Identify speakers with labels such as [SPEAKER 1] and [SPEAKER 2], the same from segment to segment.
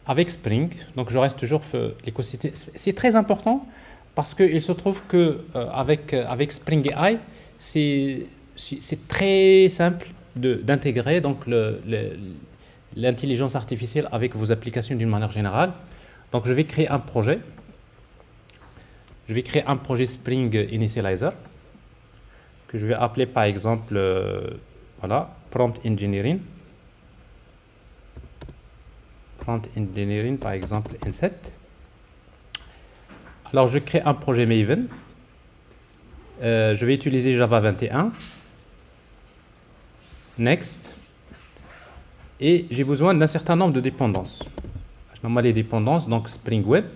[SPEAKER 1] avec Spring. Donc je reste toujours l'écosystème. C'est très important parce qu'il se trouve que avec Spring AI, c'est très simple d'intégrer donc l'intelligence artificielle avec vos applications d'une manière générale. Donc je vais créer un projet. Je vais créer un projet Spring Initializer que je vais appeler par exemple voilà, Prompt Engineering. Prompt Engineering par exemple N7. Alors je crée un projet Maven. Je vais utiliser Java 21. Next. Et j'ai besoin d'un certain nombre de dépendances. Je nomme les dépendances, donc Spring Web.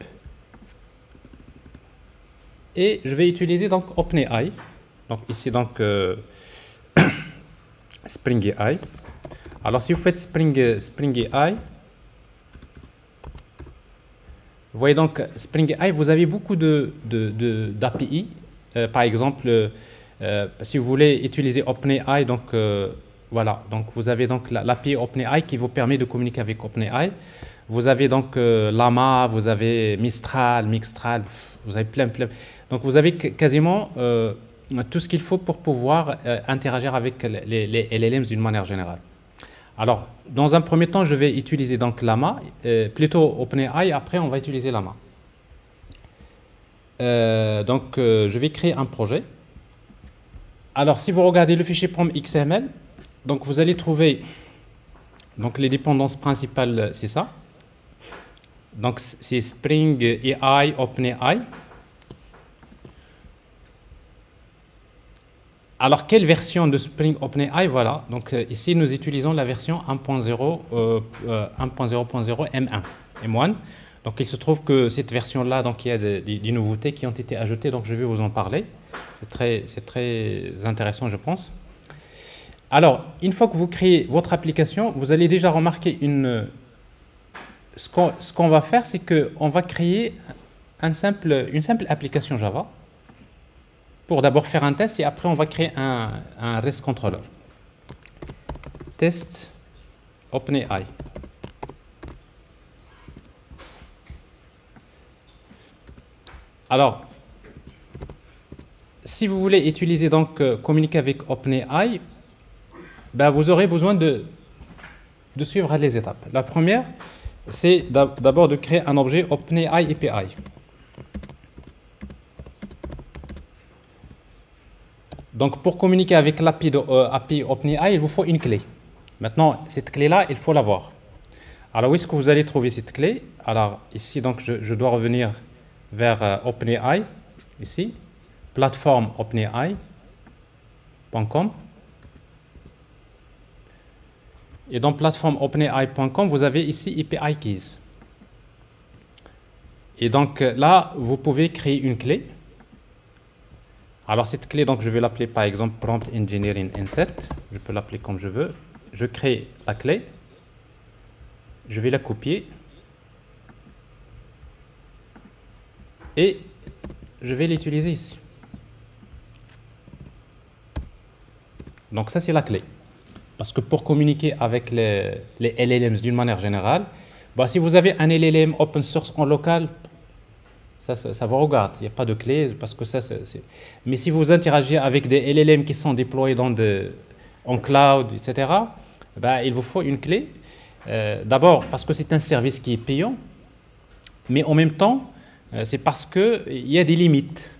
[SPEAKER 1] Et je vais utiliser donc OpenAI. Donc ici donc Spring AI. Alors si vous faites Spring AI, vous voyez donc Spring AI, vous avez beaucoup d'API. Par exemple, si vous voulez utiliser OpenAI, donc voilà, donc vous avez donc l'API OpenAI qui vous permet de communiquer avec OpenAI. Vous avez donc Llama, vous avez Mistral, Mixtral, vous avez plein. Donc vous avez quasiment tout ce qu'il faut pour pouvoir interagir avec les LLMs d'une manière générale. Alors, dans un premier temps, je vais utiliser donc Llama, plutôt OpenAI, après on va utiliser Llama. Je vais créer un projet. Alors, si vous regardez le fichier prom.xml, donc vous allez trouver donc les dépendances principales, c'est ça. Donc c'est Spring AI, OpenAI. Alors, quelle version de Spring OpenAI? Voilà, donc ici nous utilisons la version 1.0.0 M1. Donc il se trouve que cette version-là, donc il y a des nouveautés qui ont été ajoutées, donc je vais vous en parler. C'est très intéressant, je pense. Alors, une fois que vous créez votre application, vous allez déjà remarquer ce qu'on va faire, c'est qu'on va créer une simple application Java pour d'abord faire un test et après on va créer un REST controller. Test OpenAI. Alors, si vous voulez utiliser donc communiquer avec OpenAI, ben, vous aurez besoin de suivre les étapes. La première, c'est d'abord de créer un objet OpenAI API. Donc, pour communiquer avec l'API API OpenAI, il vous faut une clé. Maintenant, cette clé-là, il faut l'avoir. Alors, où est-ce que vous allez trouver cette clé? Alors, ici, donc, je dois revenir vers OpenAI, ici, plateforme OpenAI.com. Et dans plateforme OpenAI.com, vous avez ici API Keys. Et donc, là, vous pouvez créer une clé. Alors cette clé, donc je vais l'appeler par exemple Prompt Engineering N7. Je peux l'appeler comme je veux. Je crée la clé. Je vais la copier. Et je vais l'utiliser ici. Donc ça c'est la clé. Parce que pour communiquer avec les LLMs d'une manière générale, bah, si vous avez un LLM open source en local, ça vous regarde, il n'y a pas de clé parce que ça c'est... Mais si vous interagissez avec des LLM qui sont déployés en cloud, etc., bah, il vous faut une clé. D'abord parce que c'est un service qui est payant, mais en même temps, c'est parce qu'il y a des limites.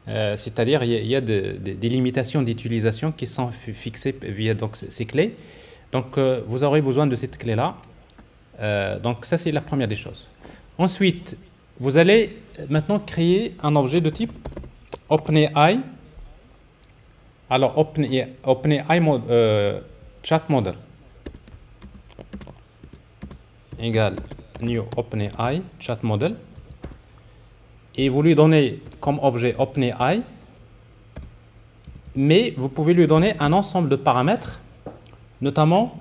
[SPEAKER 1] C'est-à-dire il y a des limitations d'utilisation qui sont fixées via donc, ces clés. Donc vous aurez besoin de cette clé-là. Donc ça c'est la première des choses. Ensuite, vous allez maintenant créer un objet de type OpenAI. Alors, OpenAI chat model égale new OpenAI chat model. Et vous lui donnez comme objet OpenAI, mais vous pouvez lui donner un ensemble de paramètres, notamment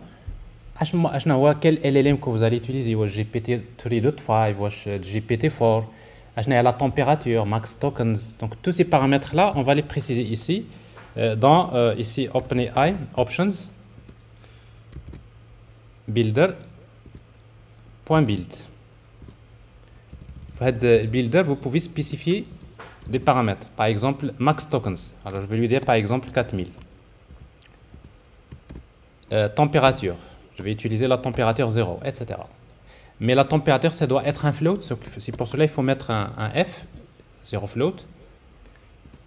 [SPEAKER 1] quel LLM que vous allez utiliser, GPT 3.5, GPT 4, la température, max tokens. Donc tous ces paramètres-là, on va les préciser ici, dans ici OpenAI Options, Builder.build. builder, vous pouvez spécifier des paramètres. Par exemple, max tokens. Alors, je vais lui dire par exemple 4000. Température. Je vais utiliser la température 0, etc. Mais la température, ça doit être un float. C'est pour cela il faut mettre un F, 0 float.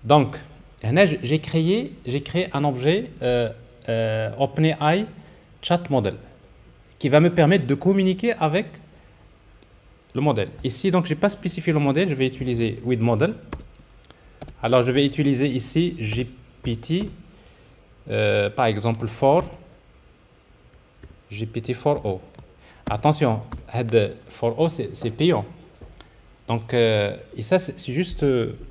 [SPEAKER 1] Donc, j'ai créé un objet OpenAI Chat Model qui va me permettre de communiquer avec le modèle. Ici, donc, je n'ai pas spécifié le modèle, je vais utiliser with model. Alors, je vais utiliser ici GPT, par exemple, GPT-4o. Attention, for o, c'est payant. Donc, et ça, c'est juste,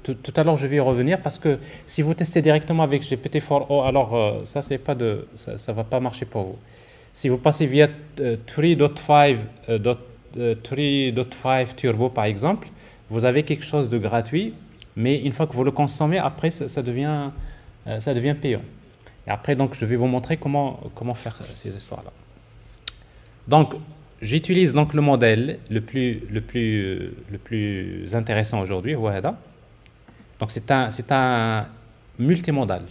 [SPEAKER 1] tout à l'heure, je vais y revenir parce que si vous testez directement avec GPT-4o, alors ça, c'est pas de, ça va pas marcher pour vous. Si vous passez via 3.5 Turbo, par exemple, vous avez quelque chose de gratuit, mais une fois que vous le consommez, après, ça devient payant. Et après, donc, je vais vous montrer comment faire ces histoires-là. Donc, j'utilise donc le modèle le plus intéressant aujourd'hui, Wahada. Donc, c'est un multimodal.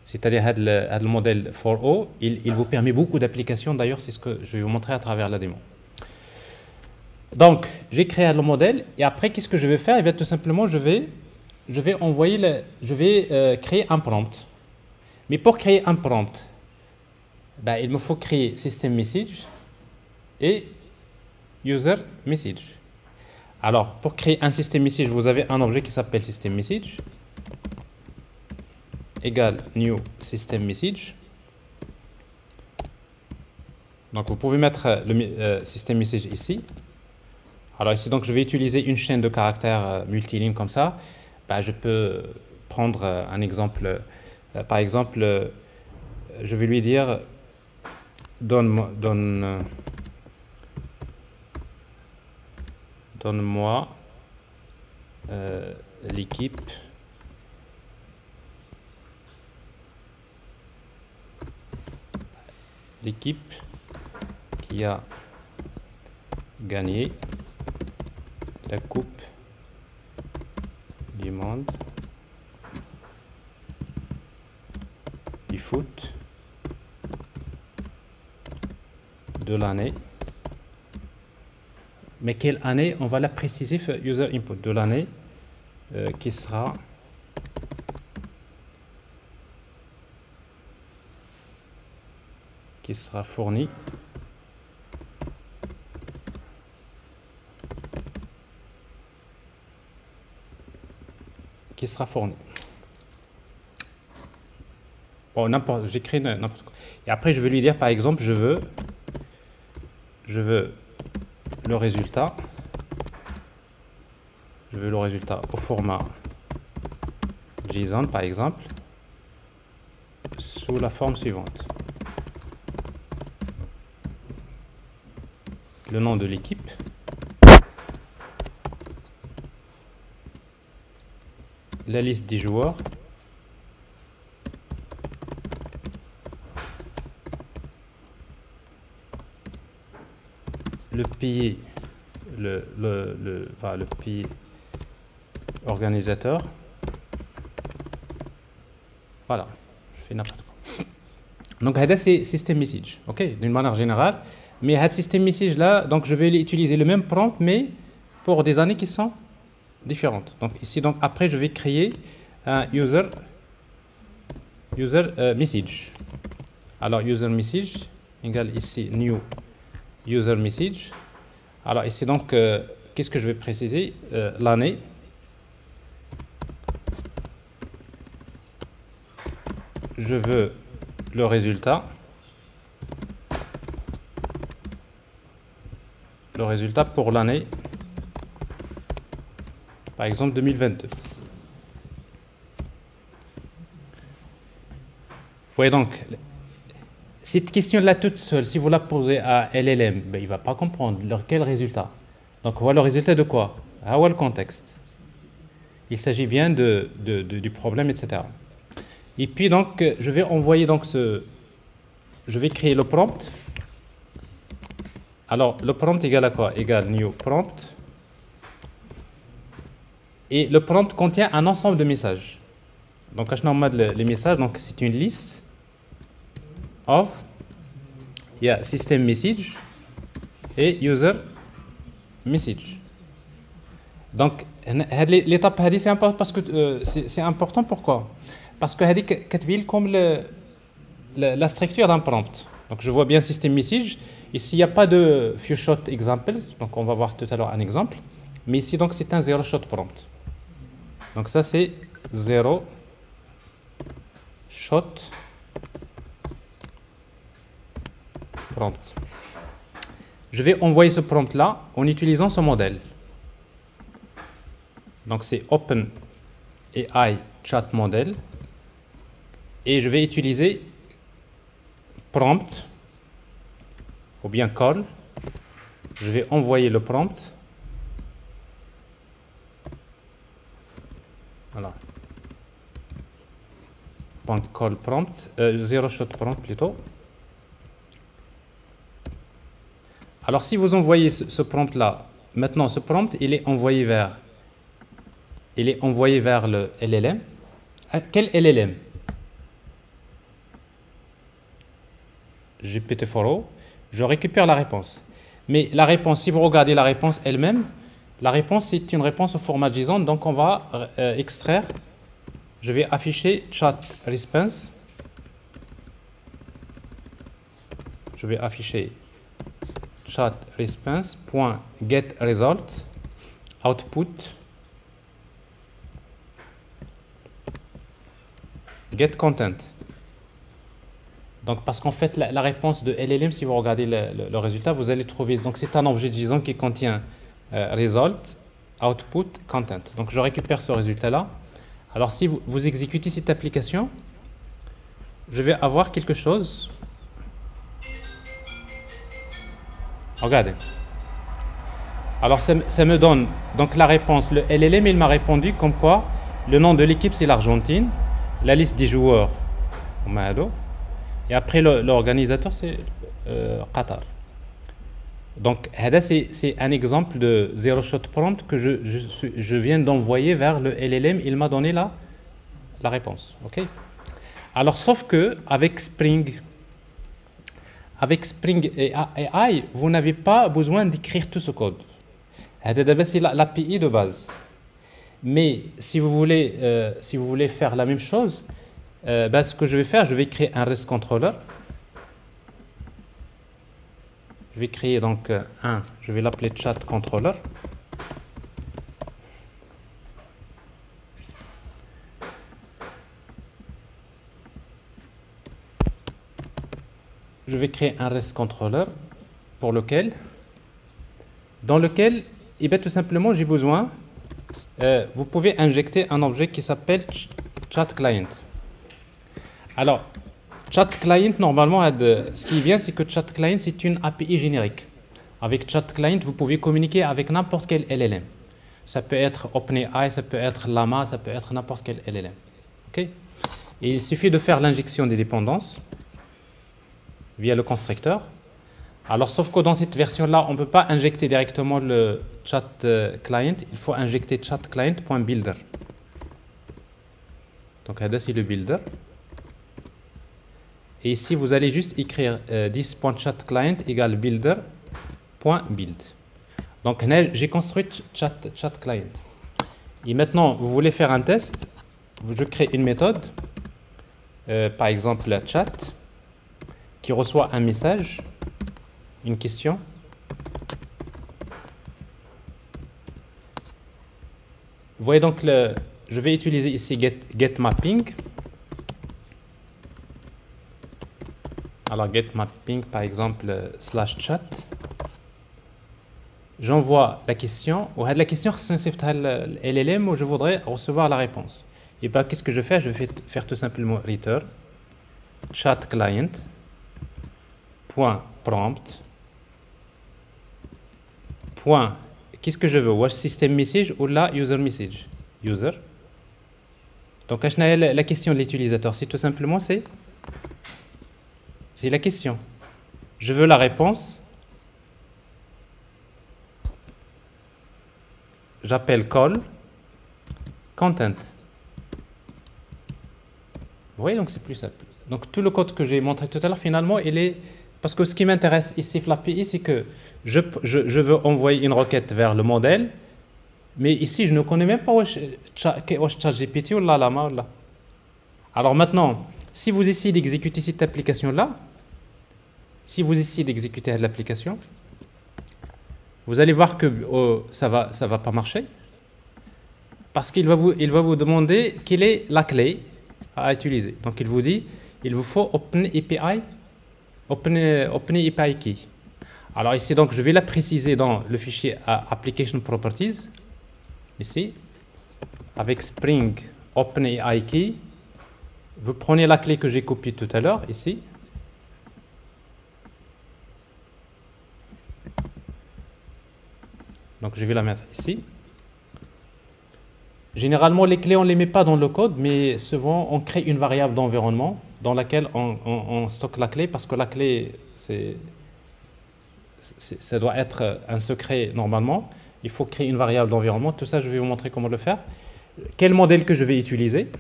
[SPEAKER 1] C'est-à-dire le modèle 4o, il vous permet beaucoup d'applications. D'ailleurs, c'est ce que je vais vous montrer à travers la démo. Donc, j'ai créé le modèle et après, qu'est-ce que je vais faire? Eh bien, tout simplement, je vais créer un prompt. Mais pour créer un prompt, ben, il me faut créer system message et user message. Alors, pour créer un system message, vous avez un objet qui s'appelle system message égale new system message. Donc, vous pouvez mettre le system message ici. Alors ici, donc, je vais utiliser une chaîne de caractères multiligne comme ça. Ben, je peux prendre un exemple. Par exemple, je vais lui dire donne-moi l'équipe qui a gagné la Coupe du monde du foot de l'année. Mais quelle année? On va la préciser, user input de l'année qui sera fournie Bon, j'écris n'importe quoi. Et après, je vais lui dire, par exemple, je veux le résultat. Je veux le résultat au format JSON, par exemple, sous la forme suivante. Le nom de l'équipe. La liste des joueurs. Le pays, le pays organisateur. Voilà, je fais n'importe quoi. Donc, c'est system message, ok, d'une manière générale. Mais ce system message là, donc je vais utiliser le même prompt, mais pour des années qui sont différentes. Donc ici, donc après, je vais créer un user message. Alors user message égale ici new user message. Alors ici donc qu'est-ce que je vais préciser? L'année. Je veux le résultat. Le résultat pour l'année, par exemple 2022. Vous voyez donc, cette question-là toute seule, si vous la posez à LLM, ben, il ne va pas comprendre quel résultat. Donc voilà le résultat de quoi? Voilà le contexte. Il s'agit bien du problème, etc. Et puis donc, je vais envoyer donc je vais créer le prompt. Alors, le prompt égale à quoi? Égale new prompt Et le prompt contient un ensemble de messages. Donc, les messages, donc c'est une liste of system message et user message. Donc, l'étape c'est important parce que c'est important. Pourquoi? Parce que c'est comme la structure d'un prompt. Donc, je vois bien system message. Ici, il n'y a pas de few shot example. Donc, on va voir tout à l'heure un exemple. Mais ici, donc, c'est un zero shot prompt. Donc, ça, c'est zero shot prompt. Je vais envoyer ce prompt là en utilisant ce modèle. Donc c'est OpenAI Chat Model et je vais utiliser prompt ou bien call. Je vais envoyer le prompt. Voilà. .call prompt, zero shot prompt plutôt. Alors si vous envoyez ce prompt là, maintenant ce prompt il est envoyé vers le LLM. Quel LLM? GPT-4o. Je récupère la réponse. Mais la réponse, si vous regardez la réponse elle-même, la réponse c'est une réponse au format JSON. Donc on va extraire. Je vais afficher chat response. Je vais afficher chat response.getResult output get content. Donc parce qu'en fait la réponse de LLM, si vous regardez le résultat, vous allez trouver, donc c'est un objet JSON qui contient result output content. Donc je récupère ce résultat là. Alors si vous exécutez cette application, je vais avoir quelque chose. Regardez. Alors ça me donne donc la réponse. Le LLM il m'a répondu comme quoi le nom de l'équipe c'est l'Argentine, la liste des joueurs au Mahalo, et après l'organisateur c'est Qatar. Donc c'est un exemple de zero shot prompt que je viens d'envoyer vers le LLM. Il m'a donné la réponse. Ok. Alors sauf que avec Spring AI, vous n'avez pas besoin d'écrire tout ce code. C'est l'API de base. Mais si vous voulez faire la même chose, ce que je vais faire, je vais créer un REST controller. Je vais créer donc je vais l'appeler chat controller. Je vais créer un REST controller dans lequel, tout simplement, j'ai besoin, vous pouvez injecter un objet qui s'appelle chat client. Alors, chat client, normalement, ce qui vient, c'est que chat client, c'est une API générique. Avec chat client, vous pouvez communiquer avec n'importe quel LLM. Ça peut être OpenAI, ça peut être Llama, ça peut être n'importe quel LLM. Okay? Et il suffit de faire l'injection des dépendances via le constructeur. Alors, sauf que dans cette version-là, on ne peut pas injecter directement le chat client. Il faut injecter chat client.builder. Donc, c'est le builder. Et ici, vous allez juste écrire this.chatClient égale builder.build. Donc, j'ai construit chat client. Et maintenant, vous voulez faire un test. Je crée une méthode, par exemple la chat, qui reçoit un message, une question. Vous voyez donc, je vais utiliser ici getMapping. Alors getMapping par exemple /chat. J'envoie la question. Ou la question c'est LLM où je voudrais recevoir la réponse. Et bien qu'est-ce que je fais? Je vais faire tout simplement return chat client .prompt qu'est-ce que je veux? Watch system message ou la user message? User. Donc la question de l'utilisateur, c'est tout simplement c'est la question. Je veux la réponse. J'appelle call. content. Vous voyez, donc c'est plus simple. Donc tout le code que j'ai montré tout à l'heure, finalement, il est... Parce que ce qui m'intéresse ici, l'API, c'est que je veux envoyer une requête vers le modèle, mais ici, je ne connais même pas où ChatGPT ou la Llama. Ou là. Alors maintenant, si vous essayez d'exécuter cette application-là, si vous essayez d'exécuter l'application, vous allez voir que ça va pas marcher, parce qu'il va vous demander quelle est la clé à utiliser. Donc il vous dit, il vous faut OpenAPI Key. Alors ici, donc, je vais la préciser dans le fichier Application Properties. Ici, avec Spring OpenAI Key, vous prenez la clé que j'ai copiée tout à l'heure, ici. Donc je vais la mettre ici. Généralement, les clés, on ne les met pas dans le code, mais souvent, on crée une variable d'environnement dans laquelle on stocke la clé, parce que la clé, ça doit être un secret normalement. Il faut créer une variable d'environnement. Tout ça, je vais vous montrer comment le faire. Quel modèle que je vais utiliser?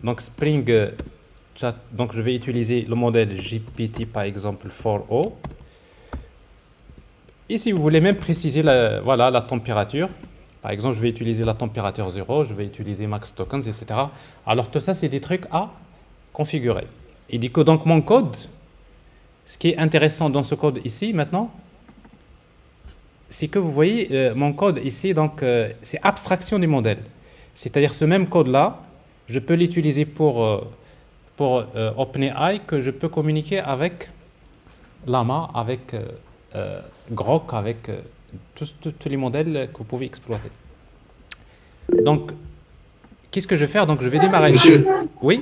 [SPEAKER 1] Donc, Spring Chat. Donc, je vais utiliser le modèle GPT, par exemple, 4o. Et si vous voulez même préciser voilà, la température, par exemple, je vais utiliser la température 0, je vais utiliser max tokens, etc. Alors, tout ça, c'est des trucs à configurer. Il dit que donc mon code, ce qui est intéressant dans ce code ici, maintenant, c'est que vous voyez, mon code ici, donc, c'est abstraction du modèle. C'est-à-dire, ce même code-là, je peux l'utiliser pour OpenAI, que je peux communiquer avec Llama, avec Grok, avec tous les modèles que vous pouvez exploiter. Donc, qu'est-ce que je vais faire? Donc, je vais démarrer.
[SPEAKER 2] Monsieur,
[SPEAKER 1] oui?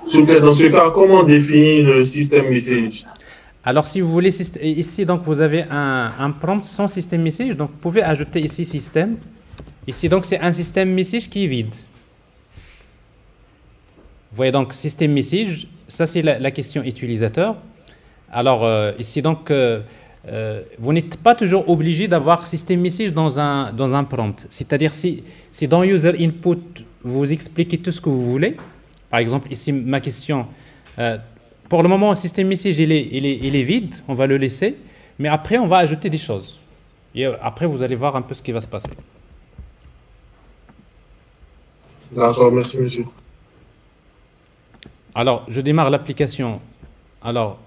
[SPEAKER 2] s'il vous plaît, dans ce cas, comment on définit le système message?
[SPEAKER 1] Alors, si vous voulez, ici, donc, vous avez un prompt sans système message. Donc, vous pouvez ajouter ici système. Ici, donc, c'est un système message qui est vide. Vous voyez, donc, système message, ça, c'est la question utilisateur. Alors, ici, donc, vous n'êtes pas toujours obligé d'avoir système message dans un prompt. C'est-à-dire, si dans user input, vous expliquez tout ce que vous voulez, par exemple, ici, ma question, pour le moment, le système message, il est vide, on va le laisser, mais après, on va ajouter des choses. Et après, vous allez voir un peu ce qui va se passer.
[SPEAKER 2] D'accord, merci, monsieur.
[SPEAKER 1] Alors, je démarre l'application. Alors,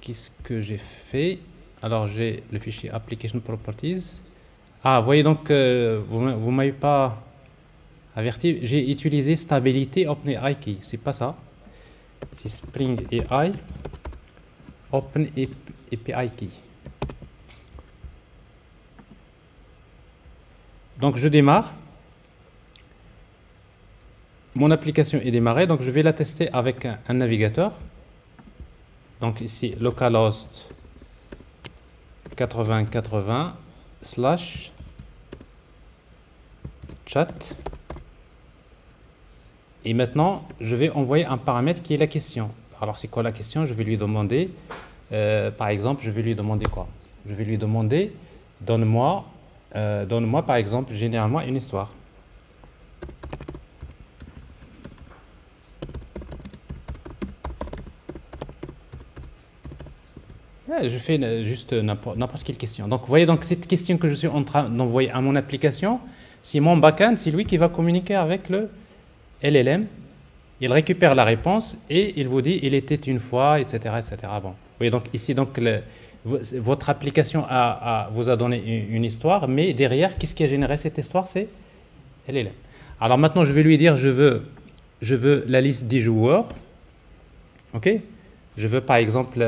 [SPEAKER 1] qu'est-ce que j'ai fait? Alors, j'ai le fichier Application Properties. Ah, vous voyez donc, vous ne m'avez pas averti. J'ai utilisé Stability OpenAI Key. C'est pas ça. C'est Spring AI OpenAPI Key. Donc, je démarre. Mon application est démarrée. Donc, je vais la tester avec un navigateur. Donc ici, localhost 8080 / chat. Et maintenant, je vais envoyer un paramètre qui est la question. Alors, c'est quoi la question? Je vais lui demander, par exemple, je vais lui demander quoi? Je vais lui demander, donne-moi, par exemple, généralement une histoire. Je fais juste n'importe quelle question. Donc, vous voyez, donc, cette question que je suis en train d'envoyer à mon application, c'est mon backend, c'est lui qui va communiquer avec le LLM. Il récupère la réponse et il vous dit « il était une fois », etc. etc. Bon. Vous voyez, donc, ici, donc, votre application vous a donné une histoire, mais derrière, qu'est-ce qui a généré cette histoire? C'est LLM. Alors maintenant, je vais lui dire « je veux la liste des joueurs ». OK? Je veux par exemple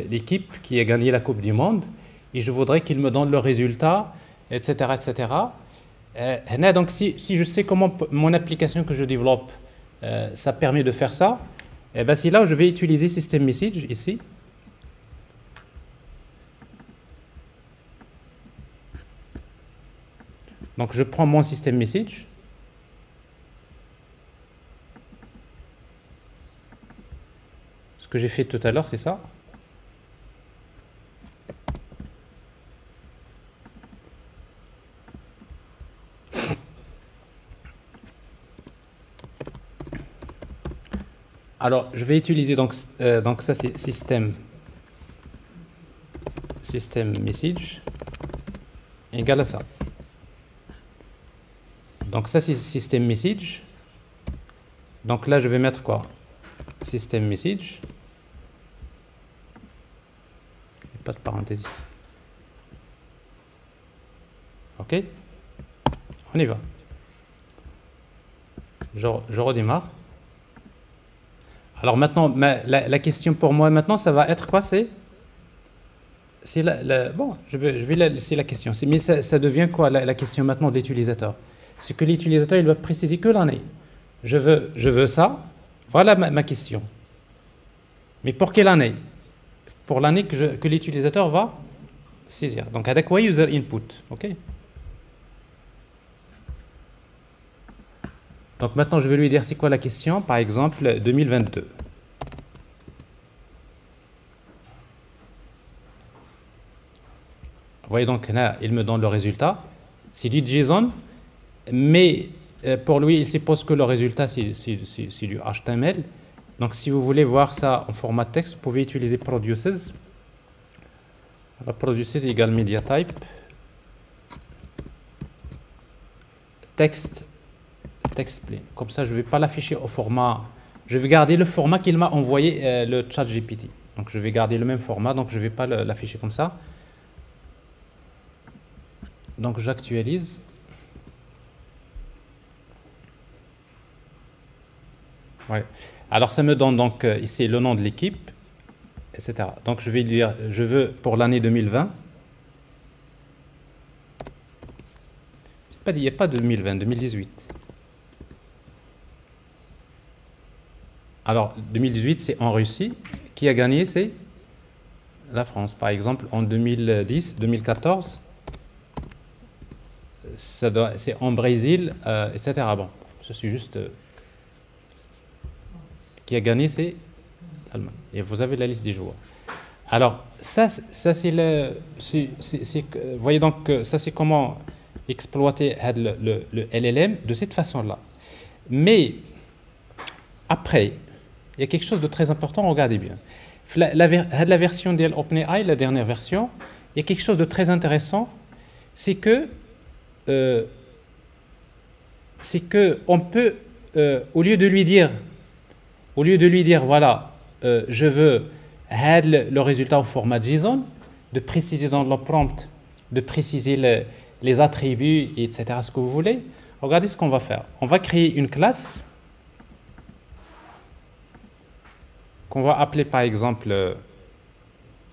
[SPEAKER 1] l'équipe qui a gagné la Coupe du Monde et je voudrais qu'il me donne le résultat, etc. etc. Donc si je sais comment mon application que je développe, ça permet de faire ça, ben c'est là où je vais utiliser System Message ici. Donc je prends mon System Message. Ce que j'ai fait tout à l'heure, c'est ça. Alors, je vais utiliser donc ça c'est système message égal à ça. Donc ça c'est système message. Donc là je vais mettre quoi? Système message. Pas de parenthèse ici. Ok, on y va. Je redémarre. Alors maintenant, la question pour moi maintenant, ça va être quoi? C'est bon, je vais laisser la question. Mais ça devient quoi la question maintenant de l'utilisateur? C'est que l'utilisateur il va préciser que l'année. Je veux ça. Voilà ma question. Mais pour quelle année? Pour l'année que l'utilisateur va saisir. Donc avec quoi user input, ok? Donc maintenant je vais lui dire c'est quoi la question, par exemple 2022. Vous voyez donc là il me donne le résultat. C'est du JSON, mais pour lui il suppose que le résultat c'est du HTML. Donc si vous voulez voir ça en format texte, vous pouvez utiliser produces. Produces égale media type texte plain. Comme ça je ne vais pas l'afficher au format, je vais garder le format qu'il m'a envoyé le chat GPT. Donc je vais garder le même format, donc je ne vais pas l'afficher comme ça. Donc j'actualise. Ouais. Alors ça me donne donc ici le nom de l'équipe, etc. Donc je vais lui dire, je veux pour l'année 2020. Il n'y a pas de 2020, 2018. Alors 2018 c'est en Russie. Qui a gagné? C'est la France. Par exemple en 2010, 2014. C'est en Brésil, etc. Bon, je suis juste... qui a gagné, c'est l'Allemagne. Et vous avez la liste des joueurs. Alors, ça c'est le... vous voyez donc, ça c'est comment exploiter le LLM de cette façon-là. Mais, après, il y a quelque chose de très important, regardez bien. La version de OpenAI, la dernière version, il y a quelque chose de très intéressant, c'est que on peut, au lieu de lui dire voilà, je veux le résultat au format JSON, de préciser dans le prompt, de préciser les attributs, etc., ce que vous voulez. Regardez ce qu'on va faire. On va créer une classe qu'on va appeler par exemple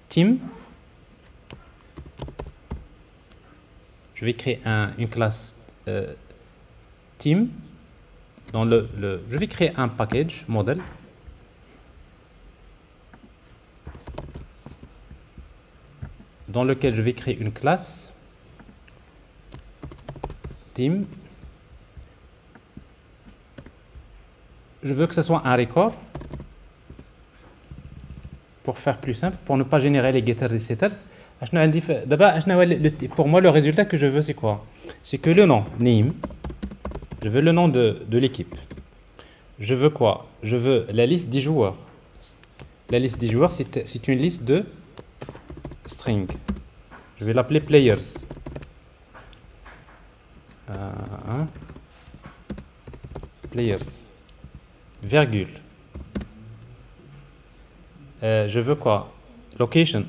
[SPEAKER 1] team. Je vais créer une classe team. Je vais créer un package model. Dans lequel je vais créer une classe team. Je veux que ce soit un record. Pour faire plus simple, pour ne pas générer les getters et setters. Pour moi, le résultat que je veux, c'est quoi? C'est que le nom, name, je veux le nom de l'équipe. Je veux quoi? Je veux la liste des joueurs. La liste des joueurs, c'est une liste de string. Je vais l'appeler players. Players. Virgule. Je veux quoi? Location.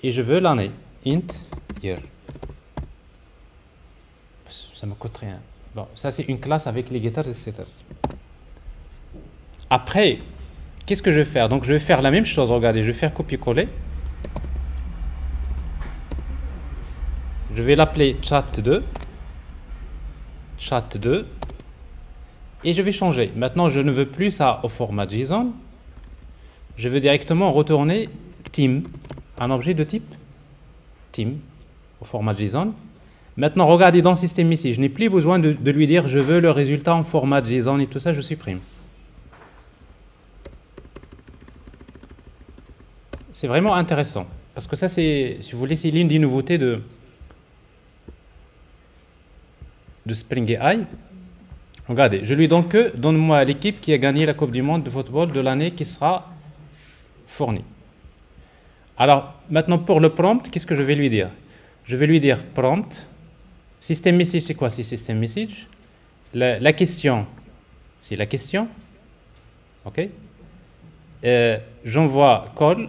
[SPEAKER 1] Et je veux l'année. Int year. Ça me coûte rien. Bon, ça c'est une classe avec les getters et setters. Après, qu'est-ce que je vais faire? Donc je vais faire la même chose. Regardez, je vais faire copier-coller. Je vais l'appeler chat2. Chat2. Et je vais changer. Maintenant, je ne veux plus ça au format JSON. Je veux directement retourner team, un objet de type team au format JSON. Maintenant, regardez dans système ici. Je n'ai plus besoin de lui dire je veux le résultat en format JSON et tout ça, je supprime. C'est vraiment intéressant. Parce que ça, c'est, si vous voulez, c'est l'une des nouveautés de Spring AI. Regardez, je lui donne que donne-moi l'équipe qui a gagné la Coupe du Monde de football de l'année qui sera fournie. Alors, maintenant pour le prompt, qu'est-ce que je vais lui dire? Je vais lui dire prompt. System message, c'est quoi? C'est system message. La question, c'est la question. OK? J'envoie call.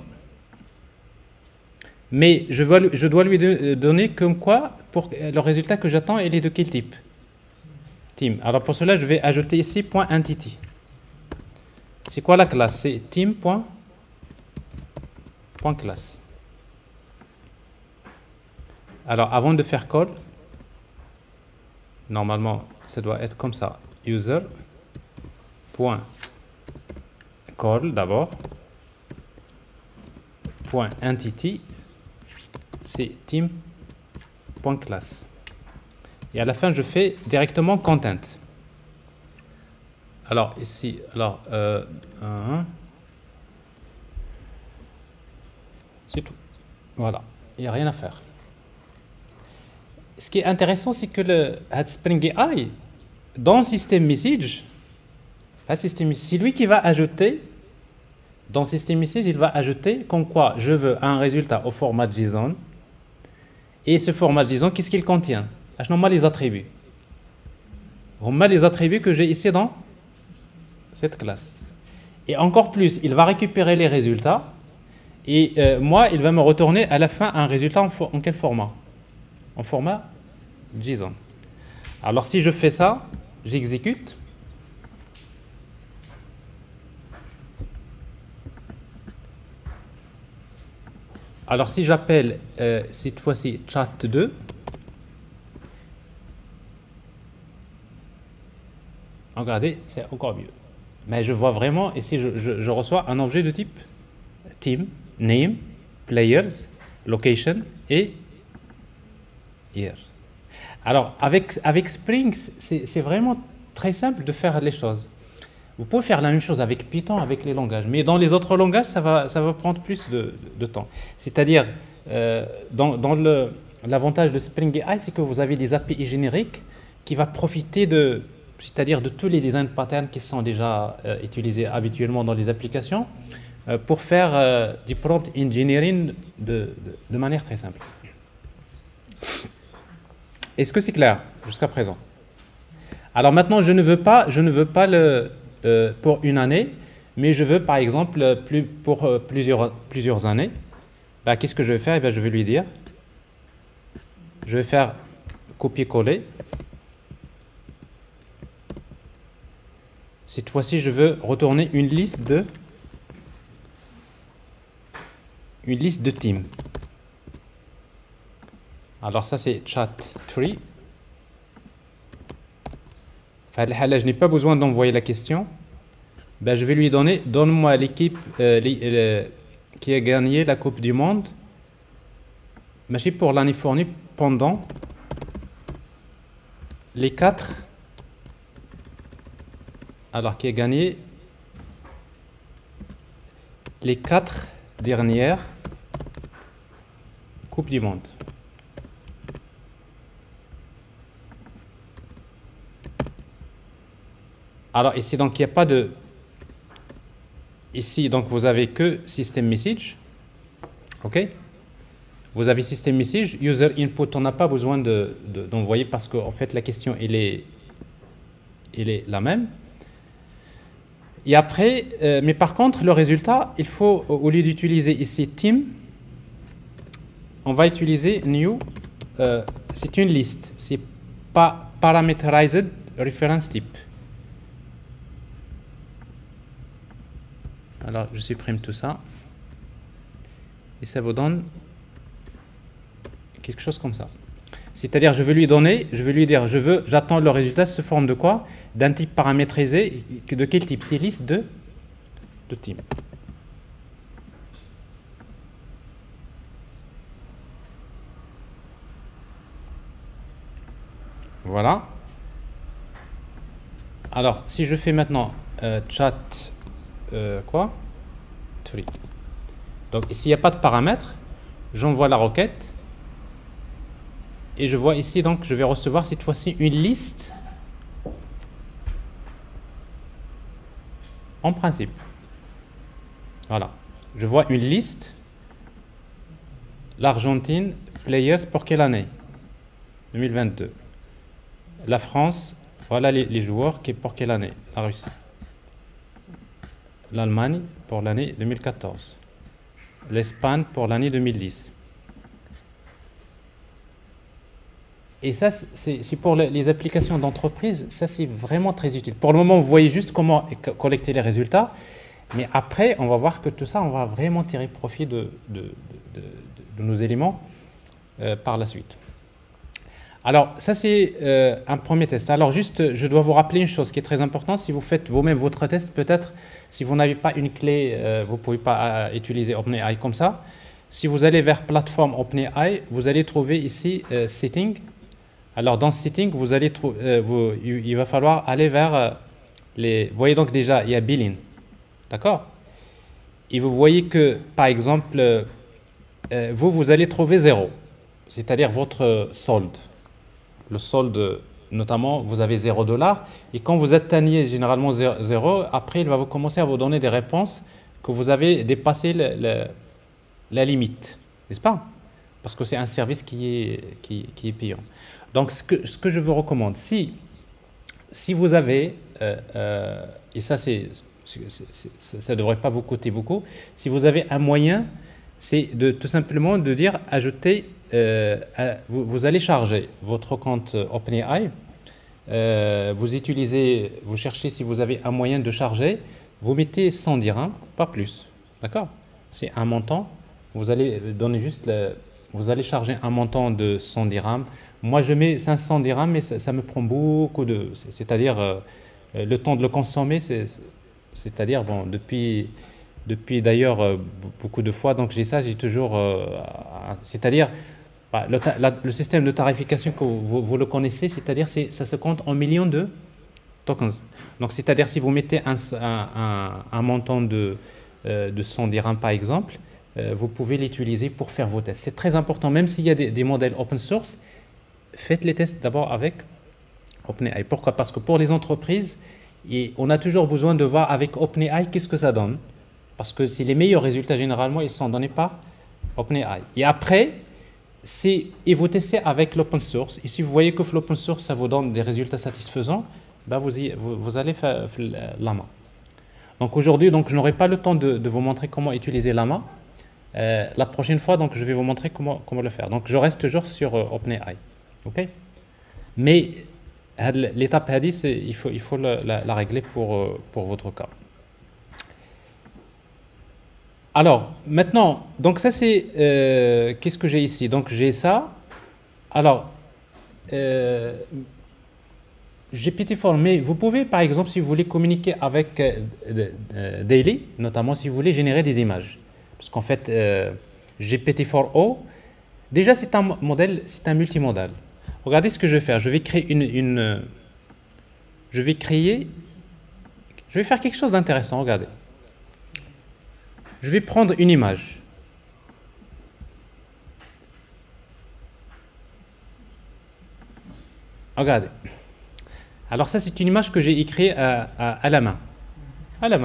[SPEAKER 1] Mais je dois lui donner comme quoi, pour le résultat que j'attends, il est de quel type? Team. Alors pour cela, je vais ajouter ici .entity. C'est quoi la classe? C'est team.class. Alors avant de faire call, normalement, ça doit être comme ça. User.call d'abord. .entity. C'est team.class. Et à la fin, je fais directement content. Alors ici, c'est tout. Voilà, il n'y a rien à faire. Ce qui est intéressant, c'est que le Spring AI, dans le système message, c'est lui qui va ajouter, dans le système message, il va ajouter comme quoi je veux un résultat au format JSON. Et ce format JSON, qu'est-ce qu'il contient? Je nomme les attributs. On met les attributs que j'ai ici dans cette classe. Et encore plus, il va récupérer les résultats. Et moi, il va me retourner à la fin un résultat en quel format? En format JSON. Alors si je fais ça, j'exécute. Alors si j'appelle cette fois-ci chat2, regardez, c'est encore mieux. Mais je vois vraiment, ici je reçois un objet de type team, name, players, location et year. Alors avec Spring, c'est vraiment très simple de faire les choses. Vous pouvez faire la même chose avec Python, avec les langages, mais dans les autres langages, ça va prendre plus de temps. C'est-à-dire, l'avantage de Spring AI, c'est que vous avez des API génériques qui vont profiter c'est-à-dire de tous les design patterns qui sont déjà utilisés habituellement dans les applications pour faire du prompt engineering de manière très simple. Est-ce que c'est clair jusqu'à présent? Alors maintenant, je ne veux pas pour une année, mais je veux par exemple pour plusieurs années. Qu'est-ce que je vais faire? Je vais lui dire, je vais faire copier-coller. Cette fois-ci, je veux retourner une liste de teams. Alors ça, c'est chat3. Je n'ai pas besoin d'envoyer la question. Je vais lui donner, donne-moi l'équipe qui a gagné la Coupe du Monde. Mais pour l'année fournie pendant les 4. Alors, qui a gagné les 4 dernières Coupes du Monde. Alors ici, donc, il n'y a pas de... Ici, donc, vous avez que System Message. OK? Vous avez System Message. User Input, on n'a pas besoin d'envoyer parce qu'en fait, la question, elle est la même. Et après, mais par contre, le résultat, il faut, au lieu d'utiliser ici Team, on va utiliser New. C'est une liste. C'est pas Parameterized Reference Type. Alors, je supprime tout ça. Et ça vous donne quelque chose comme ça. C'est-à-dire, je vais lui dire, j'attends le résultat sous forme de quoi? D'un type paramétrisé. De quel type? C'est liste de team. Voilà. Alors, si je fais maintenant chat tree. Donc, s'il n'y a pas de paramètres, j'envoie la requête. Et je vois ici, donc, je vais recevoir cette fois-ci une liste En principe. Voilà. Je vois une liste. L'Argentine, players pour quelle année? 2022. La France, voilà les joueurs qui pour quelle année? La Russie. L'Allemagne pour l'année 2014. L'Espagne pour l'année 2010. Et ça, c'est pour les applications d'entreprise, ça c'est vraiment très utile. Pour le moment, vous voyez juste comment collecter les résultats, mais après, on va voir que tout ça, on va vraiment tirer profit de nos éléments par la suite. Alors, ça c'est un premier test. Alors juste, je dois vous rappeler une chose qui est très importante. Si vous faites vous-même votre test, peut-être, si vous n'avez pas une clé, vous ne pouvez pas utiliser OpenAI comme ça. Si vous allez vers plateforme OpenAI, vous allez trouver ici Setting. Alors dans Setting, vous allez il va falloir aller vers les... Vous voyez donc déjà, il y a Billing. D'accord? Et vous voyez que, par exemple, vous allez trouver 0. C'est-à-dire votre solde. Le solde, notamment, vous avez 0 $. Et quand vous atteignez généralement 0, après, il va vous commencer à vous donner des réponses que vous avez dépassé la limite. N'est-ce pas? Parce que c'est un service qui est payant. Donc, ce que je vous recommande, si vous avez, et ça, ça ne devrait pas vous coûter beaucoup, si vous avez un moyen, c'est tout simplement de dire ajouter, vous allez charger votre compte OpenAI, vous cherchez si vous avez un moyen de charger, vous mettez 100 dirhams, pas plus, d'accord? C'est un montant, vous allez donner juste, vous allez charger un montant de 100 dirhams. Moi je mets 500 dirhams, mais ça me prend beaucoup c'est-à-dire le temps de le consommer, c'est-à-dire bon, depuis d'ailleurs beaucoup de fois, donc j'ai toujours, c'est-à-dire le système de tarification que vous le connaissez, c'est-à-dire ça se compte en millions de tokens. Donc c'est-à-dire si vous mettez un montant de 100 dirhams par exemple, vous pouvez l'utiliser pour faire vos tests. C'est très important, même s'il y a des modèles open source, faites les tests d'abord avec OpenAI. Pourquoi? Parce que pour les entreprises, on a toujours besoin de voir avec OpenAI qu'est-ce que ça donne. Parce que c'est les meilleurs résultats généralement, ils sont donnés par OpenAI. Et après, et vous testez avec l'open source. Et si vous voyez que l'open source, ça vous donne des résultats satisfaisants, ben vous allez faire Llama. Donc aujourd'hui, je n'aurai pas le temps de vous montrer comment utiliser Llama. La prochaine fois, donc, je vais vous montrer comment le faire. Donc je reste toujours sur OpenAI. OK? Mais l'étape hadith, il faut la régler pour votre cas. Alors, maintenant, donc ça c'est, qu'est-ce que j'ai ici? Donc j'ai ça. Alors, GPT-4, mais vous pouvez, par exemple, si vous voulez communiquer avec Daily, notamment si vous voulez générer des images. Parce qu'en fait, GPT-4o, déjà c'est un modèle, c'est un multimodal. Regardez ce que je vais faire. Je vais créer je vais faire quelque chose d'intéressant, regardez. Je vais prendre une image. Regardez. Alors ça, c'est une image que j'ai écrite à la main,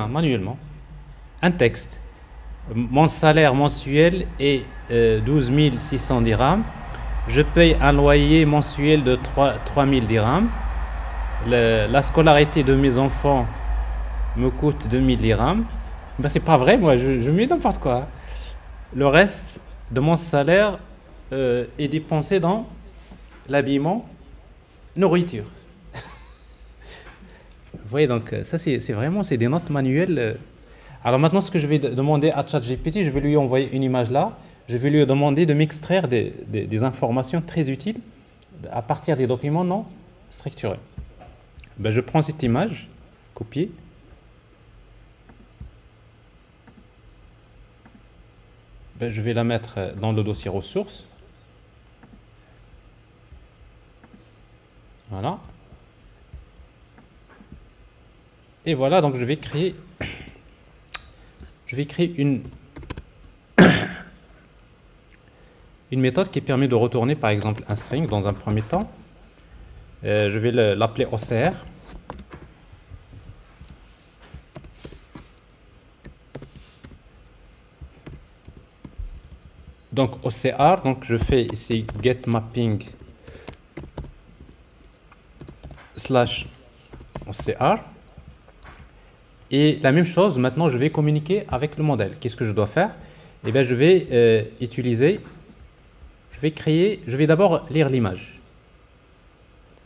[SPEAKER 1] manuellement. Un texte. Mon salaire mensuel est 12 600 dirhams. Je paye un loyer mensuel de 3 000 dirhams. La scolarité de mes enfants me coûte 2 000 dirhams. Ben, c'est pas vrai, moi, je mets n'importe quoi. Le reste de mon salaire est dépensé dans l'habillement, nourriture. Vous voyez, donc ça, c'est vraiment des notes manuelles. Alors maintenant, ce que je vais demander à ChatGPT, je vais lui envoyer une image là. Je vais lui demander de m'extraire des informations très utiles à partir des documents non structurés. Ben, je prends cette image, copier. Ben, je vais la mettre dans le dossier ressources. Voilà. Et voilà, donc je vais créer une méthode qui permet de retourner par exemple un string dans un premier temps. Je vais l'appeler OCR. Donc OCR, donc je fais ici get mapping slash OCR. Et la même chose, maintenant je vais communiquer avec le modèle. Qu'est-ce que je dois faire? Eh bien je vais je vais d'abord lire l'image.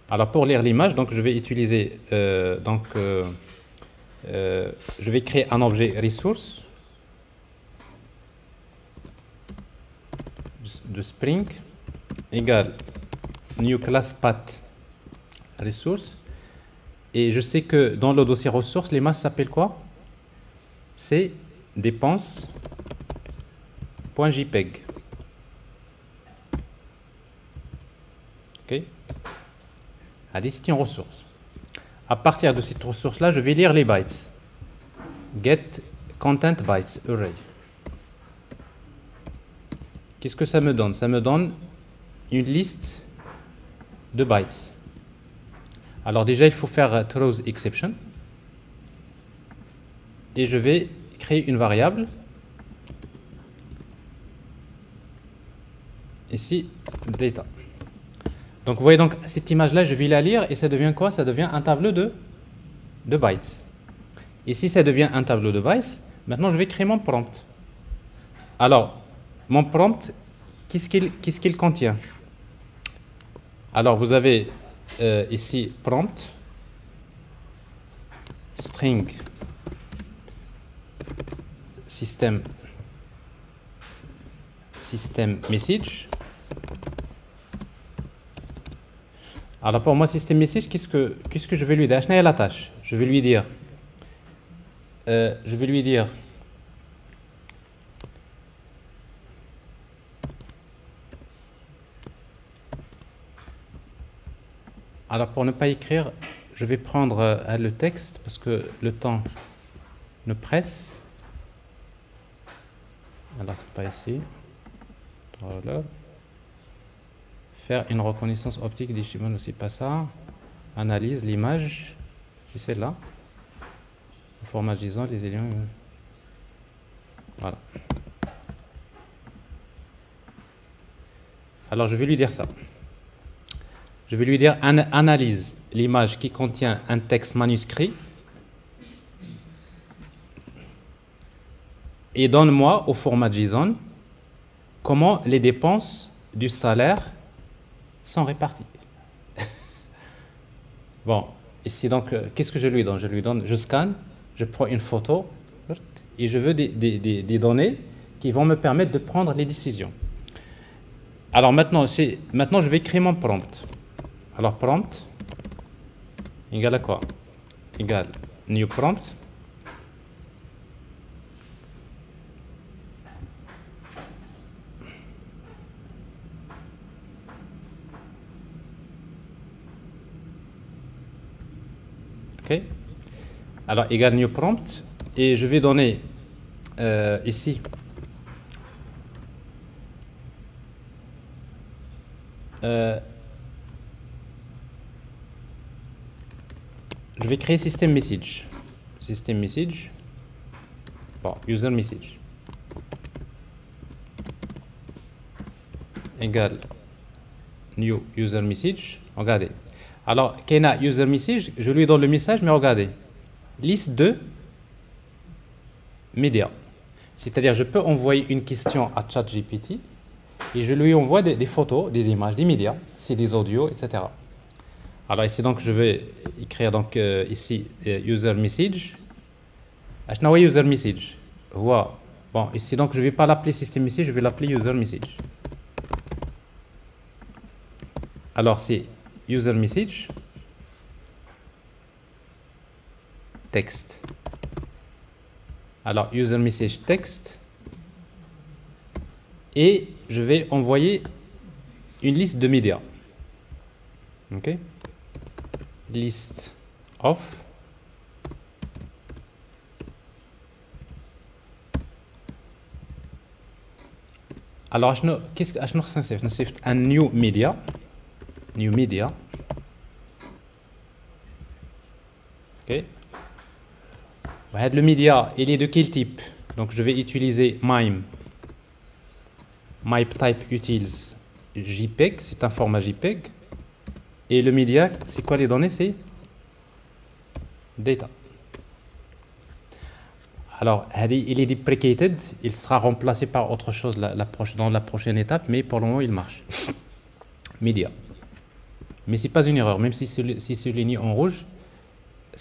[SPEAKER 1] Alors pour lire l'image, donc je vais utiliser, je vais créer un objet resource de Spring égale new class path resource. Et je sais que dans le dossier ressources, l'image s'appelle quoi? C'est dépenses.jpeg. Ok. Allez, c'est une ressource. À partir de cette ressource-là, je vais lire les bytes. Get content bytes array. Qu'est-ce que ça me donne? Ça me donne une liste de bytes. Alors déjà, il faut faire throws exception. Et je vais créer une variable. Ici, data. Donc vous voyez, donc cette image-là, je vais la lire et ça devient quoi? Ça devient un tableau de bytes. Et si ça devient un tableau de bytes, maintenant je vais créer mon prompt. Alors, mon prompt, qu'est-ce qu'il contient? Alors vous avez ici prompt string system message. Alors pour moi system message, qu'est-ce que je vais lui dire? La tâche. Je vais lui dire alors pour ne pas écrire, je vais prendre le texte parce que le temps me presse. Alors c'est pas ici. Voilà. Faire une reconnaissance optique des schémas, c'est pas ça. Analyse l'image. C'est celle-là. Le format disant les éléments. Voilà. Alors je vais lui dire ça. Je vais lui dire analyse l'image qui contient un texte manuscrit et donne-moi au format JSON comment les dépenses du salaire sont réparties. Bon, ici donc, qu'est-ce que je lui donne? Je scanne, je prends une photo et je veux des données qui vont me permettre de prendre les décisions. Alors maintenant, je vais créer mon prompt. Alors prompt égale à quoi? Égale new prompt. Ok. Alors égale new prompt et je vais donner ici je vais créer system message. Bon, user message égale new user message. Regardez. Alors, Kena user message, je lui donne le message, mais regardez. Liste de médias. C'est-à-dire, je peux envoyer une question à ChatGPT et je lui envoie des photos, des images, des médias, c'est des audios, etc. Alors ici, donc, je vais écrire donc ici user message. Achnaoui user message. Wow. Bon, ici, donc, je ne vais pas l'appeler system message, je vais l'appeler user message. Alors, c'est user message text. Alors, user message text. Et je vais envoyer une liste de médias. OK? List of. Alors, qu'est-ce que je vais un new media. New media. OK. Le média, il est de quel type? Donc, je vais utiliser MIME. MyPype utilise JPEG, c'est un format JPEG. Et le media, c'est quoi les données? C'est data. Alors, il est deprecated, il sera remplacé par autre chose dans la prochaine étape, mais pour le moment, il marche. Media. Mais c'est pas une erreur, même si c'est souligné en rouge,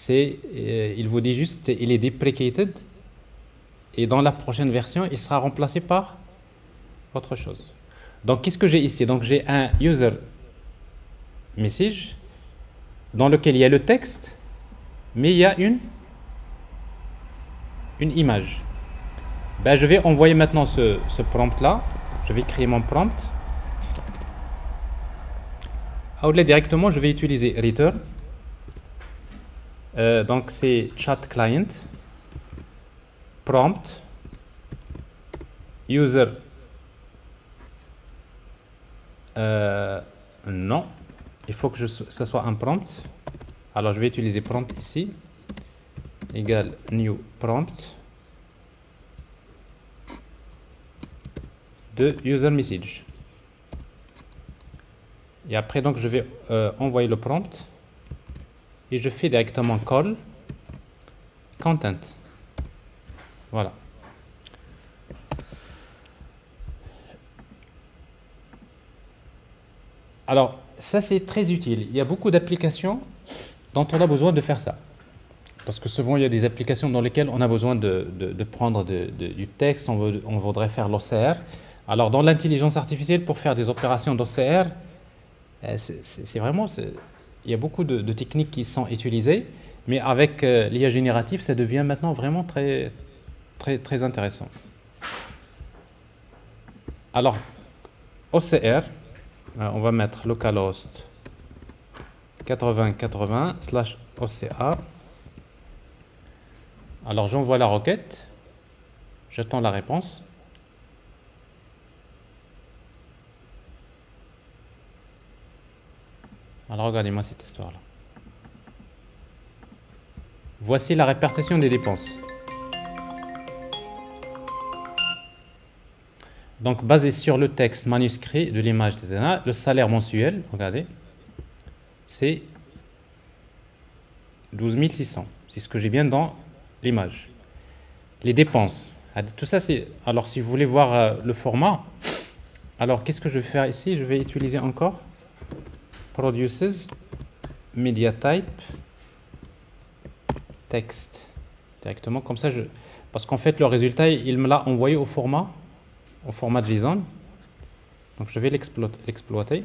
[SPEAKER 1] il vous dit juste il est deprecated, et dans la prochaine version, il sera remplacé par autre chose. Donc, qu'est-ce que j'ai ici? Donc, j'ai un user message dans lequel il y a le texte, mais il y a une image. Ben, je vais envoyer maintenant ce prompt là. Je vais créer mon prompt. Là directement, je vais utiliser return. Donc c'est chat client prompt user. Non, il faut que ça soit un prompt. Alors je vais utiliser prompt ici égale new prompt de user message. Et après donc je vais envoyer le prompt et je fais directement call content. Voilà. Alors ça c'est très utile. Il y a beaucoup d'applications dont on a besoin de faire ça. Parce que souvent, il y a des applications dans lesquelles on a besoin de prendre du texte, on voudrait faire l'OCR. Alors, dans l'intelligence artificielle, pour faire des opérations d'OCR, c'est vraiment... Il y a beaucoup de techniques qui sont utilisées, mais avec l'IA générative, ça devient maintenant vraiment très, très, très intéressant. Alors, OCR, on va mettre localhost 8080/OCR. Alors j'envoie la requête, j'attends la réponse. Alors regardez-moi cette histoire-là. Voici la répartition des dépenses. Donc basé sur le texte manuscrit de l'image des ANA, le salaire mensuel, regardez, c'est 12 600. C'est ce que j'ai bien dans l'image. Les dépenses, tout ça c'est... Alors si vous voulez voir le format, alors qu'est-ce que je vais faire ici? Je vais utiliser encore produces media type text directement comme ça, parce qu'en fait le résultat il me l'a envoyé au format JSON, donc je vais l'exploiter.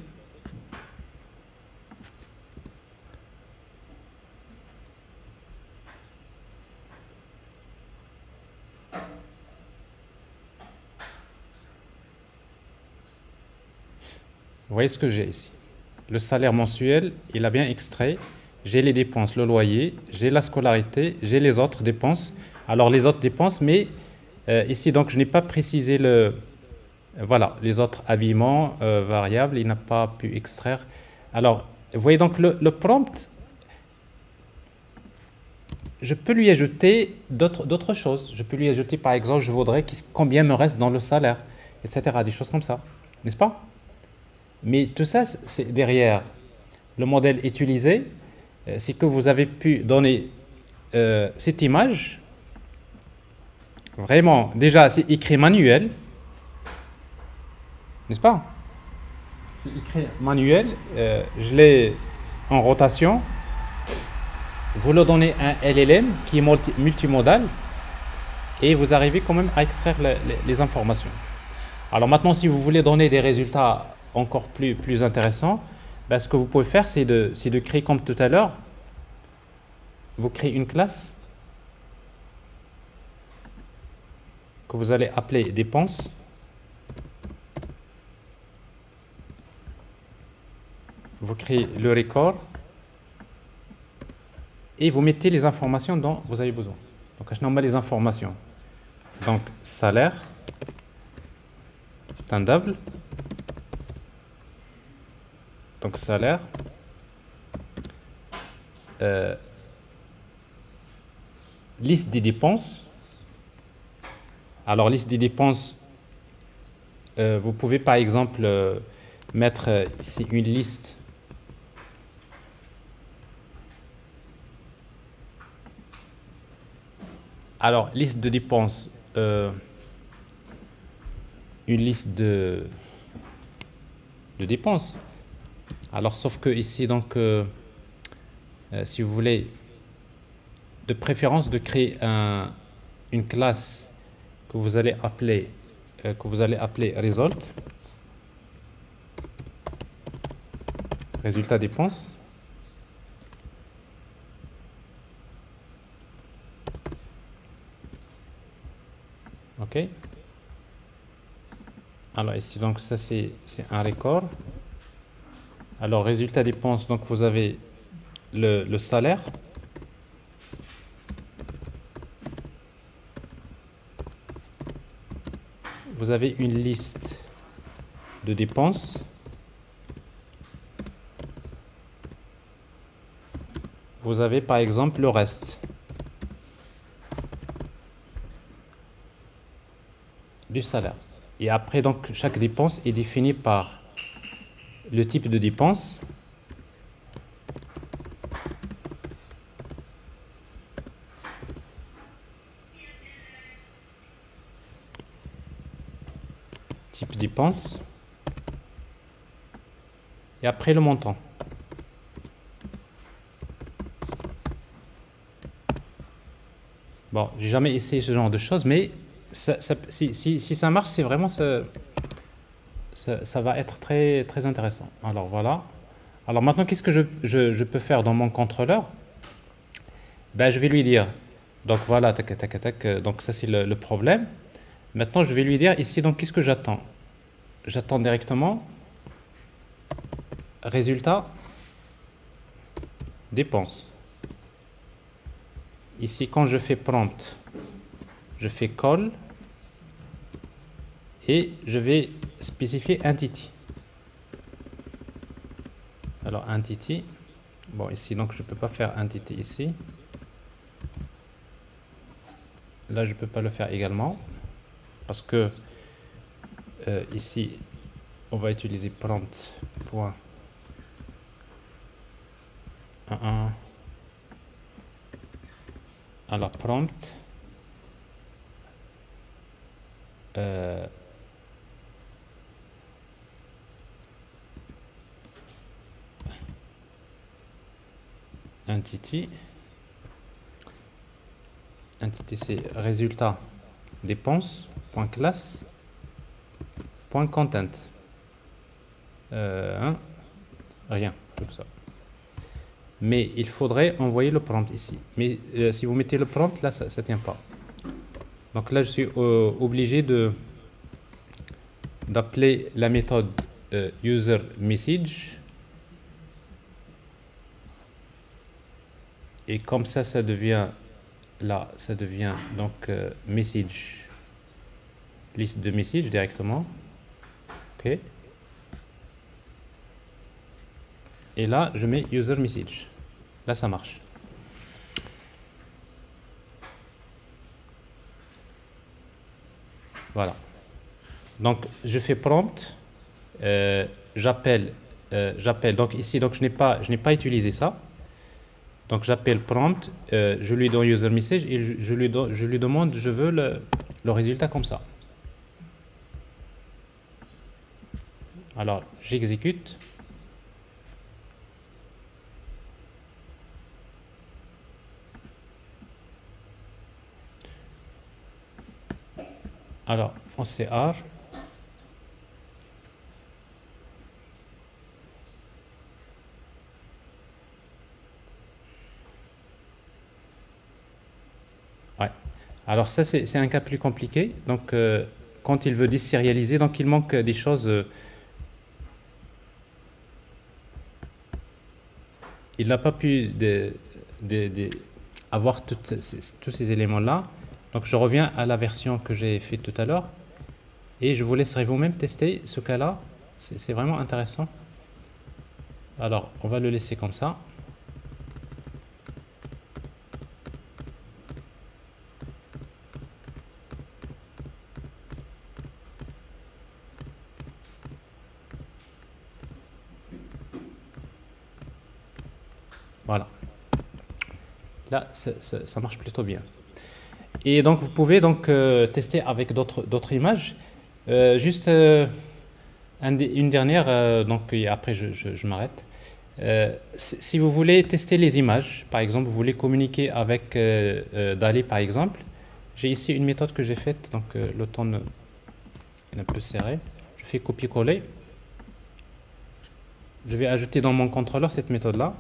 [SPEAKER 1] Vous voyez ce que j'ai ici. Le salaire mensuel, il a bien extrait. J'ai les dépenses, le loyer, j'ai la scolarité, j'ai les autres dépenses. Alors les autres dépenses, mais ici, donc, je n'ai pas précisé voilà, les autres habillements variables. Il n'a pas pu extraire. Alors, vous voyez donc le prompt, je peux lui ajouter d'autres choses. Je peux lui ajouter, par exemple, je voudrais combien me reste dans le salaire, etc. Des choses comme ça, n'est-ce pas? Mais tout ça, c'est derrière le modèle utilisé, c'est que vous avez pu donner cette image. Vraiment, déjà, c'est écrit manuel, n'est-ce pas? C'est écrit manuel, je l'ai en rotation. Vous leur donnez un LLM qui est multimodal et vous arrivez quand même à extraire les informations. Alors maintenant, si vous voulez donner des résultats encore plus intéressant, ben, ce que vous pouvez faire, c'est de créer comme tout à l'heure. Vous créez une classe que vous allez appeler dépenses. Vous créez le record et vous mettez les informations dont vous avez besoin. Donc, je nomme les informations. Donc, salaire, standable. Donc salaire, liste des dépenses. Alors liste des dépenses, vous pouvez par exemple mettre ici une liste. Alors, liste de dépenses, une liste de dépenses. Alors, sauf que ici, donc, si vous voulez, de préférence de créer une classe que vous allez appeler result, résultat dépenses. Ok. Alors ici, donc ça c'est un record. Alors résultat dépenses, donc vous avez le salaire. Vous avez une liste de dépenses. Vous avez par exemple le reste du salaire. Et après, donc, chaque dépense est définie par le type de dépense. Type dépense. Et après, le montant. Bon, j'ai jamais essayé ce genre de choses, mais si ça marche, c'est vraiment ça va être très, très intéressant. Alors voilà. Alors maintenant, qu'est-ce que je peux faire dans mon contrôleur? Ben, je vais lui dire, donc voilà, tac, tac, tac, donc ça c'est le problème. Maintenant, je vais lui dire ici, donc qu'est-ce que j'attends? J'attends directement résultat dépenses. Ici, quand je fais prompt, je fais call et je vais spécifier entity. Alors entity, bon ici donc je peux pas faire entity ici. Là je peux pas le faire également parce que ici on va utiliser prompt point 1. Alors prompt entity c'est résultat dépenses point classe point content. Rien, tout ça. Mais il faudrait envoyer le prompt ici. Mais si vous mettez le prompt, là, ça ne tient pas. Donc là, je suis obligé d'appeler la méthode user message. Et comme ça devient, là, ça devient donc message, liste de messages directement. OK. Et là, je mets user message. Là, ça marche. Voilà. Donc, je fais prompt. J'appelle. Donc ici, donc je n'ai pas utilisé ça. Donc j'appelle prompt. Je lui donne user message et je lui demande, je veux le résultat comme ça. Alors, j'exécute. Alors, OCR. Ouais. Alors ça, c'est un cas plus compliqué. Donc, quand il veut désérialiser, donc il manque des choses. Il n'a pas pu avoir tous ces éléments-là. Donc, je reviens à la version que j'ai fait tout à l'heure. Et je vous laisserai vous-même tester ce cas-là. C'est vraiment intéressant. Alors, on va le laisser comme ça. Voilà. Là, ça marche plutôt bien. Et donc, vous pouvez donc tester avec d'autres images. Juste une dernière, donc et après je m'arrête. Si vous voulez tester les images, par exemple, vous voulez communiquer avec DALL-E, par exemple, j'ai ici une méthode que j'ai faite, donc le temps est un peu serré. Je fais copier-coller. Je vais ajouter dans mon contrôleur cette méthode-là.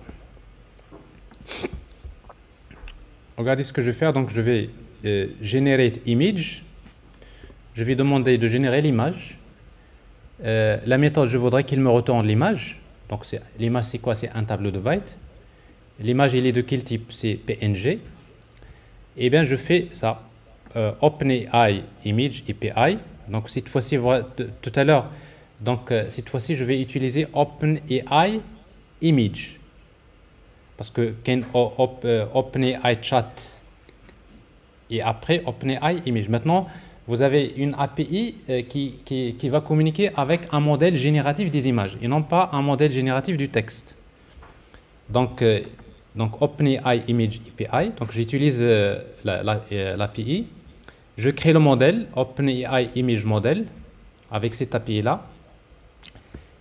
[SPEAKER 1] Regardez ce que je vais faire. Donc, je vais generate image. Je vais demander de générer l'image. La méthode, je voudrais qu'il me retourne l'image. Donc, l'image, c'est quoi? C'est un tableau de bytes. L'image, il est de quel type? C'est PNG. Et bien, je fais ça. OpenAI image API. Donc, cette fois-ci, tout à l'heure, donc cette fois-ci, je vais utiliser OpenAI image. Parce que OpenAI chat et après OpenAI image. Maintenant, vous avez une API qui va communiquer avec un modèle génératif des images et non pas un modèle génératif du texte. Donc OpenAI Image API, donc j'utilise l'API, je crée le modèle OpenAI Image Model avec cette API-là.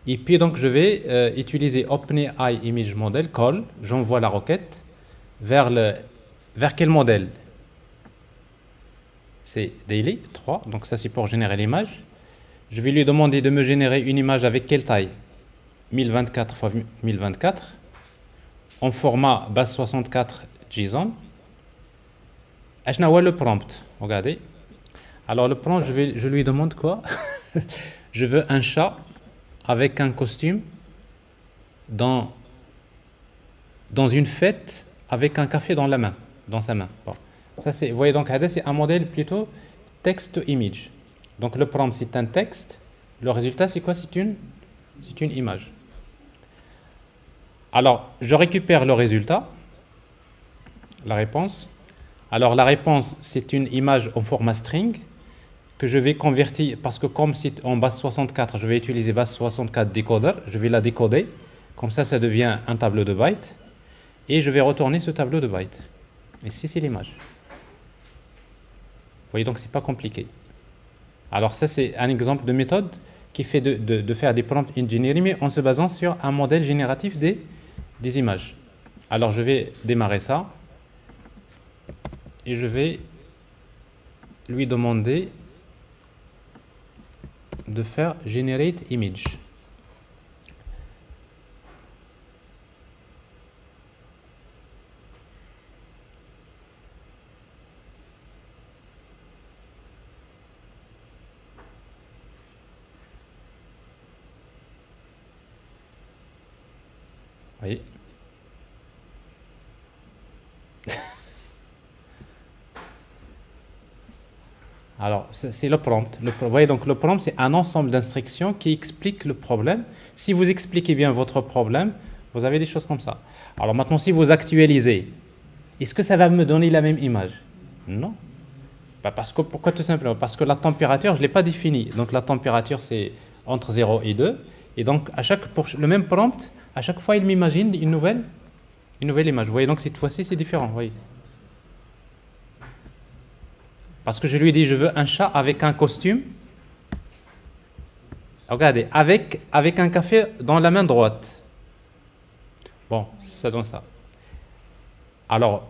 [SPEAKER 1] Et puis donc je vais utiliser OpenAI Image Model call, j'envoie la requête vers quel modèle? C'est daily 3, donc ça c'est pour générer l'image. Je vais lui demander de me générer une image avec quelle taille? 1024 x 1024 en format base 64 JSON. Je n'ai le prompt, regardez. Alors le prompt, je lui demande quoi? Je veux un chat avec un costume dans une fête avec un café dans sa main. Bon. Ça, vous voyez, donc, c'est un modèle plutôt text-to-image. Donc, le prompt, c'est un texte. Le résultat, c'est quoi? C'est une image. Alors, je récupère le résultat, la réponse. Alors, la réponse, c'est une image en format string que je vais convertir, parce que comme c'est en base 64, je vais utiliser base 64 decoder, je vais la décoder. Comme ça devient un tableau de bytes. Et je vais retourner ce tableau de bytes. Ici, c'est l'image. Vous voyez, donc c'est pas compliqué. Alors ça, c'est un exemple de méthode qui fait de faire des prompt engineering, mais en se basant sur un modèle génératif des images. Alors je vais démarrer ça. Et je vais lui demander de faire generate image. Oui. Alors, c'est le prompt. Vous voyez, donc le prompt, c'est un ensemble d'instructions qui expliquent le problème. Si vous expliquez bien votre problème, vous avez des choses comme ça. Alors maintenant, si vous actualisez, est-ce que ça va me donner la même image? Non. Pourquoi tout simplement? Parce que la température, je ne l'ai pas définie. Donc la température, c'est entre 0 et 2. Et donc, pour le même prompt, à chaque fois, il m'imagine une nouvelle image. Vous voyez, donc cette fois-ci, c'est différent. Vous voyez. Parce que je lui ai dit, je veux un chat avec un costume. Regardez, avec un café dans la main droite. Bon, ça donne ça. Alors,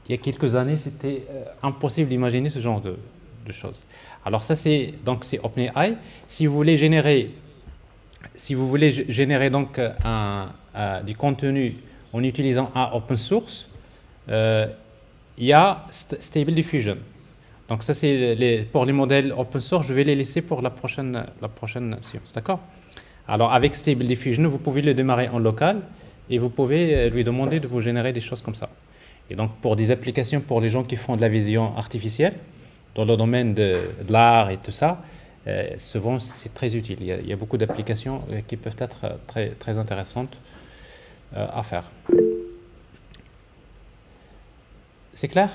[SPEAKER 1] il y a quelques années, c'était impossible d'imaginer ce genre de choses. Alors ça, c'est OpenAI. Si vous voulez générer donc du contenu en utilisant un open source, il y a Stable Diffusion. Donc ça, c'est pour les modèles open source, je vais les laisser pour la prochaine séance, d'accord? Alors avec Stable Diffusion, vous pouvez le démarrer en local et vous pouvez lui demander de vous générer des choses comme ça. Et donc pour des applications pour les gens qui font de la vision artificielle, dans le domaine de l'art et tout ça, souvent c'est très utile. Il y a beaucoup d'applications qui peuvent être très, très intéressantes à faire. C'est clair?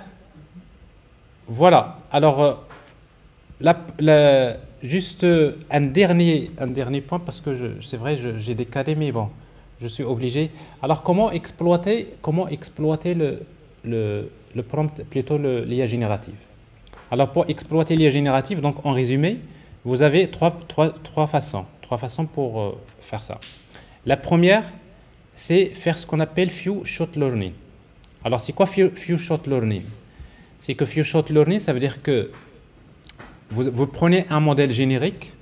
[SPEAKER 1] Voilà. Alors, juste un dernier point, parce que c'est vrai, j'ai décalé, mais bon, Je suis obligé. Alors, comment exploiter le prompt, plutôt l'IA générative? Alors, pour exploiter l'IA générative, donc en résumé, vous avez trois façons pour faire ça. La première, c'est faire ce qu'on appelle few shot learning. Alors, c'est quoi few shot learning? C'est que few shot learning, ça veut dire que vous prenez un modèle générique,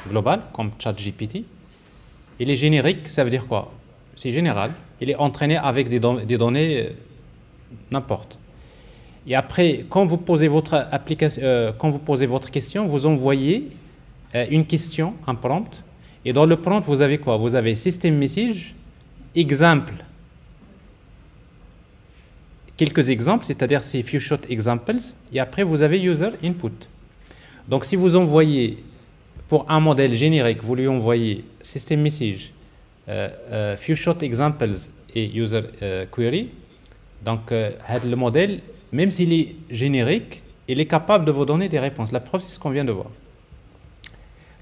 [SPEAKER 1] global, comme ChatGPT. Il est générique, ça veut dire quoi? C'est général. Il est entraîné avec des données n'importe. Et après, quand vous posez votre question, vous envoyez une question, un prompt. Et dans le prompt, vous avez quoi? Vous avez system message, exemple. Quelques exemples, c'est-à-dire c'est few short examples. Et après, vous avez user input. Donc, si vous envoyez pour un modèle générique, vous lui envoyez system message, few short examples et user query. Donc, le modèle, même s'il est générique, il est capable de vous donner des réponses. La preuve, c'est ce qu'on vient de voir.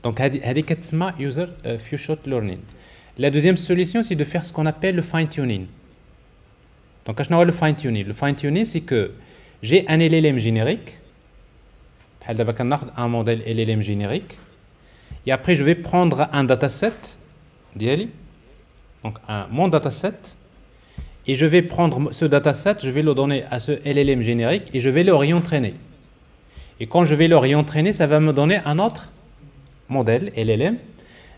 [SPEAKER 1] Donc, c'est user few short learning. La deuxième solution, c'est de faire ce qu'on appelle le fine-tuning. Donc, le fine-tuning. Le fine-tuning, c'est que j'ai un LLM générique, un modèle LLM générique, et après, je vais prendre un dataset, donc mon dataset, et je vais prendre ce dataset, je vais le donner à ce LLM générique, et je vais le réentraîner. Et quand je vais le réentraîner, ça va me donner un autre modèle LLM,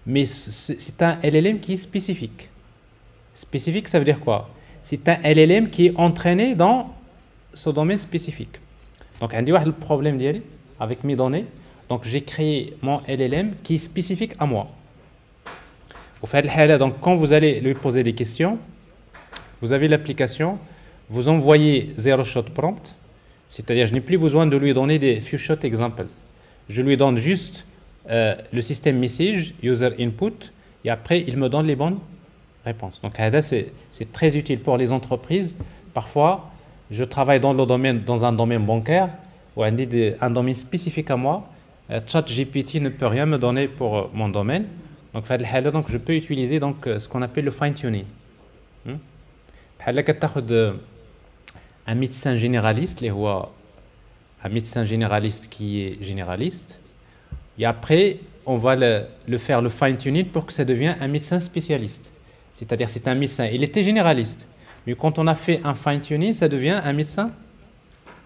[SPEAKER 1] mais c'est un LLM qui est spécifique. Spécifique, ça veut dire quoi? C'est un LLM qui est entraîné dans ce domaine spécifique. Donc, on a le problème avec mes données. Donc, j'ai créé mon LLM qui est spécifique à moi. Vous faites le donc quand vous allez lui poser des questions, vous avez l'application, vous envoyez zero shot prompt, c'est-à-dire je n'ai plus besoin de lui donner des few shot examples. Je lui donne juste le système message, user input, et après il me donne les bonnes réponses. Donc c'est très utile pour les entreprises. Parfois, je travaille dans un domaine bancaire ou un domaine spécifique à moi. ChatGPT ne peut rien me donner pour mon domaine. Donc, je peux utiliser ce qu'on appelle le fine-tuning. Un médecin généraliste, un médecin généraliste qui est généraliste, et après, on va le faire le fine-tuning pour que ça devienne un médecin spécialiste. C'est-à-dire, c'est un médecin. Il était généraliste, mais quand on a fait un fine-tuning, ça devient un médecin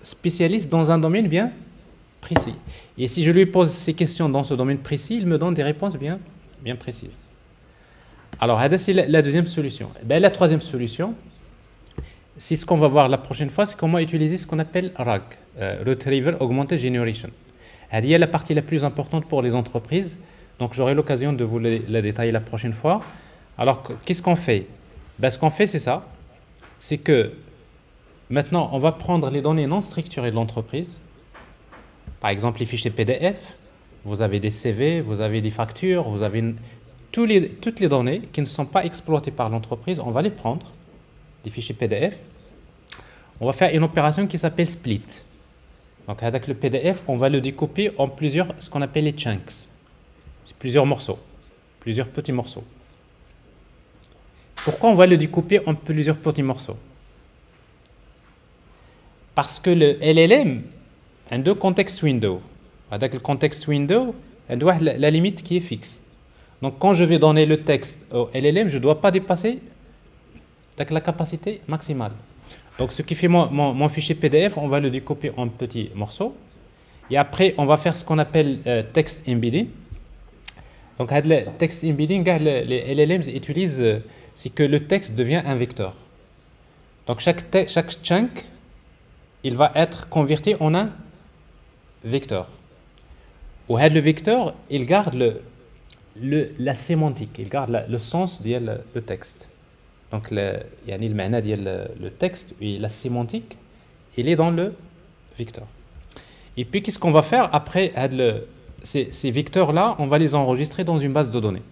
[SPEAKER 1] spécialiste dans un domaine bien précis. Et si je lui pose ces questions dans ce domaine précis, il me donne des réponses bien précises. Alors, c'est la deuxième solution. La troisième solution, c'est ce qu'on va voir la prochaine fois, c'est comment utiliser ce qu'on appelle RAG, Retrieval Augmented Generation. Il y a la partie la plus importante pour les entreprises, donc j'aurai l'occasion de vous la détailler la prochaine fois. Alors, qu'est-ce qu'on fait? Ce qu'on fait, c'est ça. C'est que maintenant, on va prendre les données non structurées de l'entreprise. Par exemple, les fichiers PDF. Vous avez des CV, vous avez des factures, vous avez toutes les données qui ne sont pas exploitées par l'entreprise. On va les prendre, des fichiers PDF. On va faire une opération qui s'appelle split. Donc, avec le PDF, on va le découper en plusieurs, ce qu'on appelle les chunks. C'est plusieurs morceaux, plusieurs petits morceaux. Pourquoi on va le découper en plusieurs petits morceaux? Parce que le LLM a deux contextes window. Avec le contexte window, il doit avoir la limite qui est fixe. Donc, quand je vais donner le texte au LLM, je ne dois pas dépasser la capacité maximale. Donc, ce qui fait mon fichier PDF, on va le découper en petits morceaux. Et après, on va faire ce qu'on appelle text embedding. Donc, le text embedding, les LLMs utilisent, c'est que le texte devient un vecteur. Donc, chaque chunk, il va être converti en un vecteur. Ou le vecteur, il garde la sémantique, il garde le sens du texte. Donc, le texte et la sémantique, il est dans le vecteur. Et puis, qu'est-ce qu'on va faire après ces vecteurs-là, on va les enregistrer dans une base de données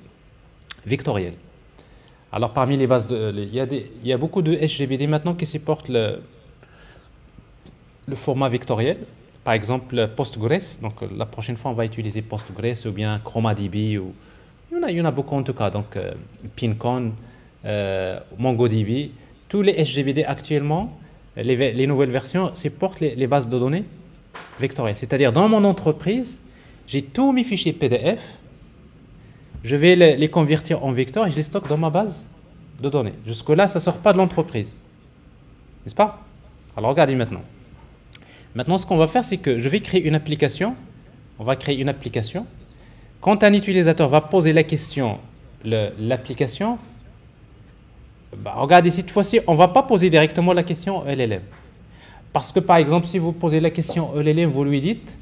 [SPEAKER 1] vectorielle. Alors, parmi les bases il y a beaucoup de SGBD maintenant qui supportent le format vectoriel. Par exemple, Postgres. Donc, la prochaine fois, on va utiliser Postgres ou bien ChromaDB. Il y en a beaucoup en tout cas. Donc, Pincon, MongoDB, tous les SGBD actuellement, les nouvelles versions supportent les bases de données vectorielles. C'est-à-dire, dans mon entreprise, j'ai tous mes fichiers PDF, je vais les convertir en vecteurs et je les stocke dans ma base de données. Jusque-là, ça ne sort pas de l'entreprise. N'est-ce pas? Alors, regardez maintenant. Maintenant, ce qu'on va faire, c'est que je vais créer une application. On va créer une application. Quand un utilisateur va poser la question, l'application, regardez, cette fois-ci, on ne va pas poser directement la question au LLM. Parce que, par exemple, si vous posez la question au LLM, vous lui dites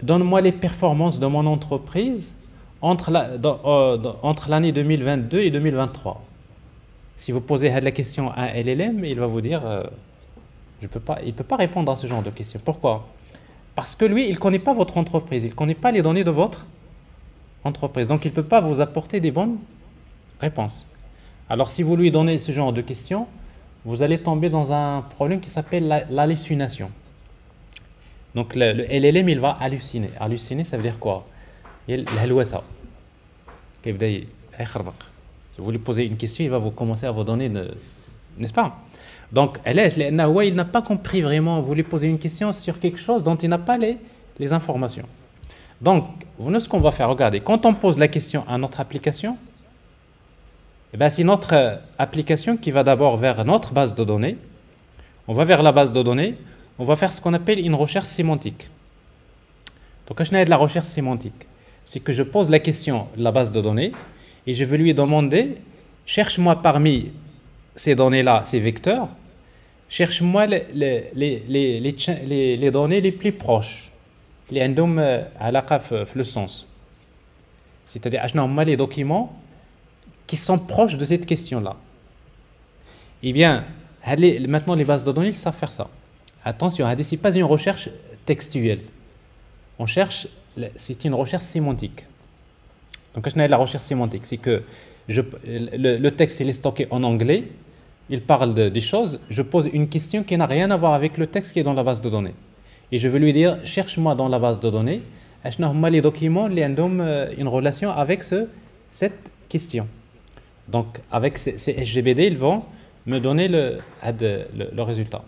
[SPEAKER 1] donne-moi les performances de mon entreprise entre l'année 2022 et 2023. Si vous posez la question à un LLM, il va vous dire il ne peut pas répondre à ce genre de questions. Pourquoi? Parce que lui, il ne connaît pas votre entreprise, il ne connaît pas les données de votre entreprise. Donc, il ne peut pas vous apporter des bonnes réponses. Alors, si vous lui donnez ce genre de questions, vous allez tomber dans un problème qui s'appelle l'hallucination. Donc, le LLM, il va halluciner. Halluciner, ça veut dire quoi? الهلوسة. Si vous lui posez une question, il va vous commencer à vous donner, n'est-ce pas? Donc, il n'a pas compris vraiment. Vous lui posez une question sur quelque chose dont il n'a pas les informations. Donc, ce qu'on va faire, regardez, quand on pose la question à notre application, c'est notre application qui va d'abord vers notre base de données. On va vers la base de données, on va faire ce qu'on appelle une recherche sémantique. Donc, quand je n'ai de la recherche sémantique, c'est que je pose la question de la base de données et je vais lui demander, cherche-moi parmi ces données-là, ces vecteurs, cherche-moi les données les plus proches, les عندهم علاقة في le sens. C'est-à-dire, les documents qui sont proches de cette question-là. Eh bien, maintenant les bases de données savent faire ça. Attention, ce n'est pas une recherche textuelle. On cherche, c'est une recherche sémantique. Donc, quand je n'ai la recherche sémantique, c'est que le texte il est stocké en anglais, il parle des choses, je pose une question qui n'a rien à voir avec le texte qui est dans la base de données. Et je vais lui dire, cherche-moi dans la base de données, les documents qui ont une relation avec cette question. Donc, avec ces SGBD, ils vont me donner le résultat.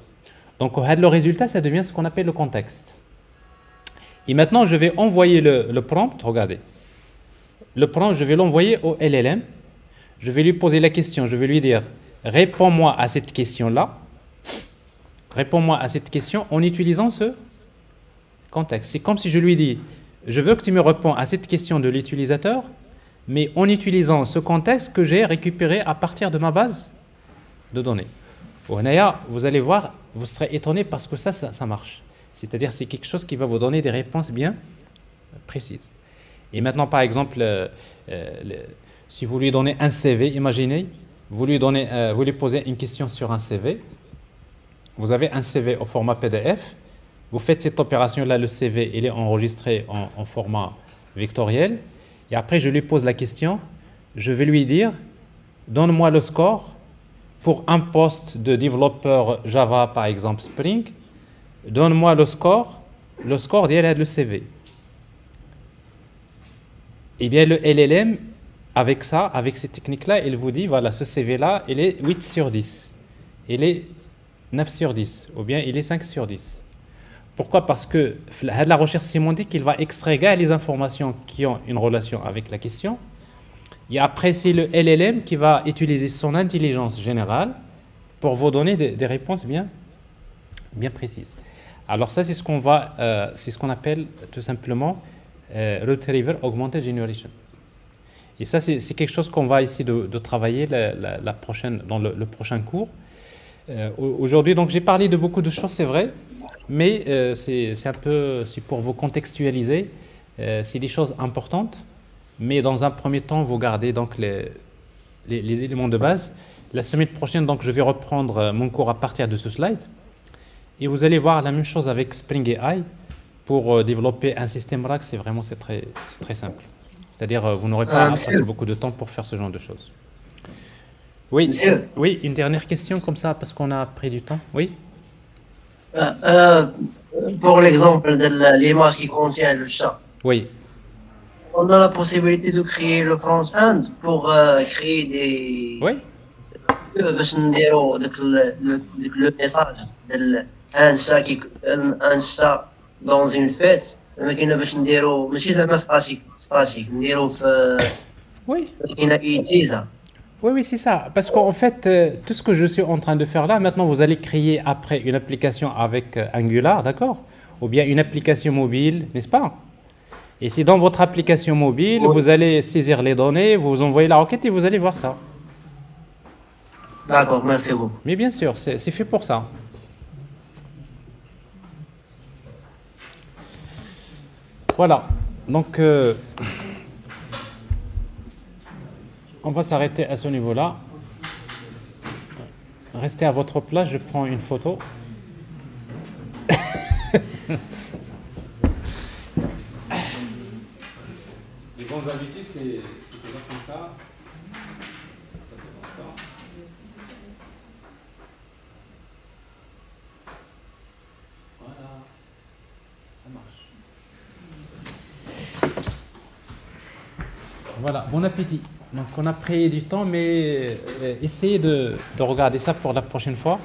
[SPEAKER 1] Donc, le résultat, ça devient ce qu'on appelle le contexte. Et maintenant, je vais envoyer le prompt, regardez. Le prompt, je vais l'envoyer au LLM. Je vais lui poser la question, je vais lui dire, réponds-moi à cette question-là. Réponds-moi à cette question en utilisant ce contexte. C'est comme si je lui dis, je veux que tu me réponds à cette question de l'utilisateur, mais en utilisant ce contexte que j'ai récupéré à partir de ma base de données. Vous allez voir, vous serez étonné parce que ça marche. C'est-à-dire c'est quelque chose qui va vous donner des réponses bien précises. Et maintenant, par exemple, si vous lui donnez un CV, imaginez, vous lui posez une question sur un CV. Vous avez un CV au format PDF. Vous faites cette opération-là, le CV, il est enregistré en format vectoriel. Et après, je lui pose la question. Je vais lui dire, donne-moi le score pour un poste de développeur Java, par exemple Spring. Donne-moi le score d'il le CV. Eh bien, le LLM, avec ces techniques-là, il vous dit, voilà, ce CV-là, il est 8 sur 10. Il est 9 sur 10. Ou bien, il est 5 sur 10. Pourquoi? Parce que la recherche sémantique, il va extraire les informations qui ont une relation avec la question. Et après, c'est le LLM qui va utiliser son intelligence générale pour vous donner des réponses bien précises. Alors ça, c'est ce qu'on appelle tout simplement Retriever Augmented Generation. Et ça, c'est quelque chose qu'on va essayer de travailler dans le prochain cours. Aujourd'hui, donc, j'ai parlé de beaucoup de choses, c'est vrai, mais c'est pour vous contextualiser. C'est des choses importantes, mais dans un premier temps, vous gardez donc les éléments de base. La semaine prochaine, donc, je vais reprendre mon cours à partir de ce slide. Et vous allez voir la même chose avec Spring AI. Pour développer un système RAG, c'est très simple. C'est-à-dire, vous n'aurez pas à passer beaucoup de temps pour faire ce genre de choses. Oui,
[SPEAKER 3] Monsieur,
[SPEAKER 1] oui, une dernière question comme ça, parce qu'on a pris du temps. Oui,
[SPEAKER 3] pour l'exemple de l'image qui contient le chat,
[SPEAKER 1] oui.
[SPEAKER 3] on a la possibilité de créer le front-end pour créer des
[SPEAKER 1] Oui,
[SPEAKER 3] باش نديرو داك لو ميساج ديال انشا انشا دون اون فيت زعما كاينه باش نديرو ماشي زعما ستاتيك نديرو في
[SPEAKER 1] oui.
[SPEAKER 3] كاينه ايتيزا.
[SPEAKER 1] Oui, oui, c'est ça. Parce qu'en fait, tout ce que je suis en train de faire là, maintenant, vous allez créer après une application avec Angular, d'accord? Ou bien une application mobile, n'est-ce pas? Et si dans votre application mobile,
[SPEAKER 3] Oui.
[SPEAKER 1] vous allez saisir les données, vous envoyez la requête et vous allez voir ça.
[SPEAKER 3] D'accord, merci beaucoup.
[SPEAKER 1] Mais bien sûr, c'est fait pour ça. Voilà. Donc, on va s'arrêter à ce niveau-là. Restez à votre place, je prends une photo. Les bonnes habitudes, c'est toujours comme ça. Ça fait longtemps. Voilà, ça marche. Voilà, bon appétit. Donc on a pris du temps, mais essayez de regarder ça pour la prochaine fois.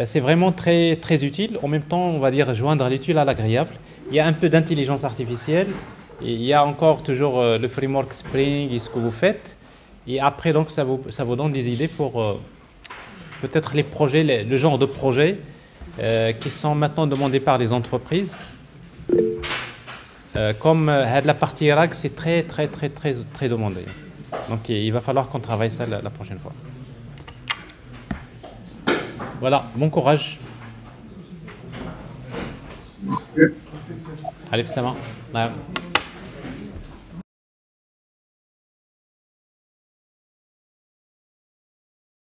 [SPEAKER 1] C'est vraiment très, très utile. En même temps, on va dire joindre l'utile à l'agréable. Il y a un peu d'intelligence artificielle. Et il y a encore toujours le framework Spring et ce que vous faites. Et après, donc, ça vous donne des idées pour peut-être les projets, le genre de projets qui sont maintenant demandés par les entreprises. Comme la partie RAG, c'est très, très, très, très, très demandé. Donc, il va falloir qu'on travaille ça la prochaine fois. Voilà, bon courage. Allez, Sama.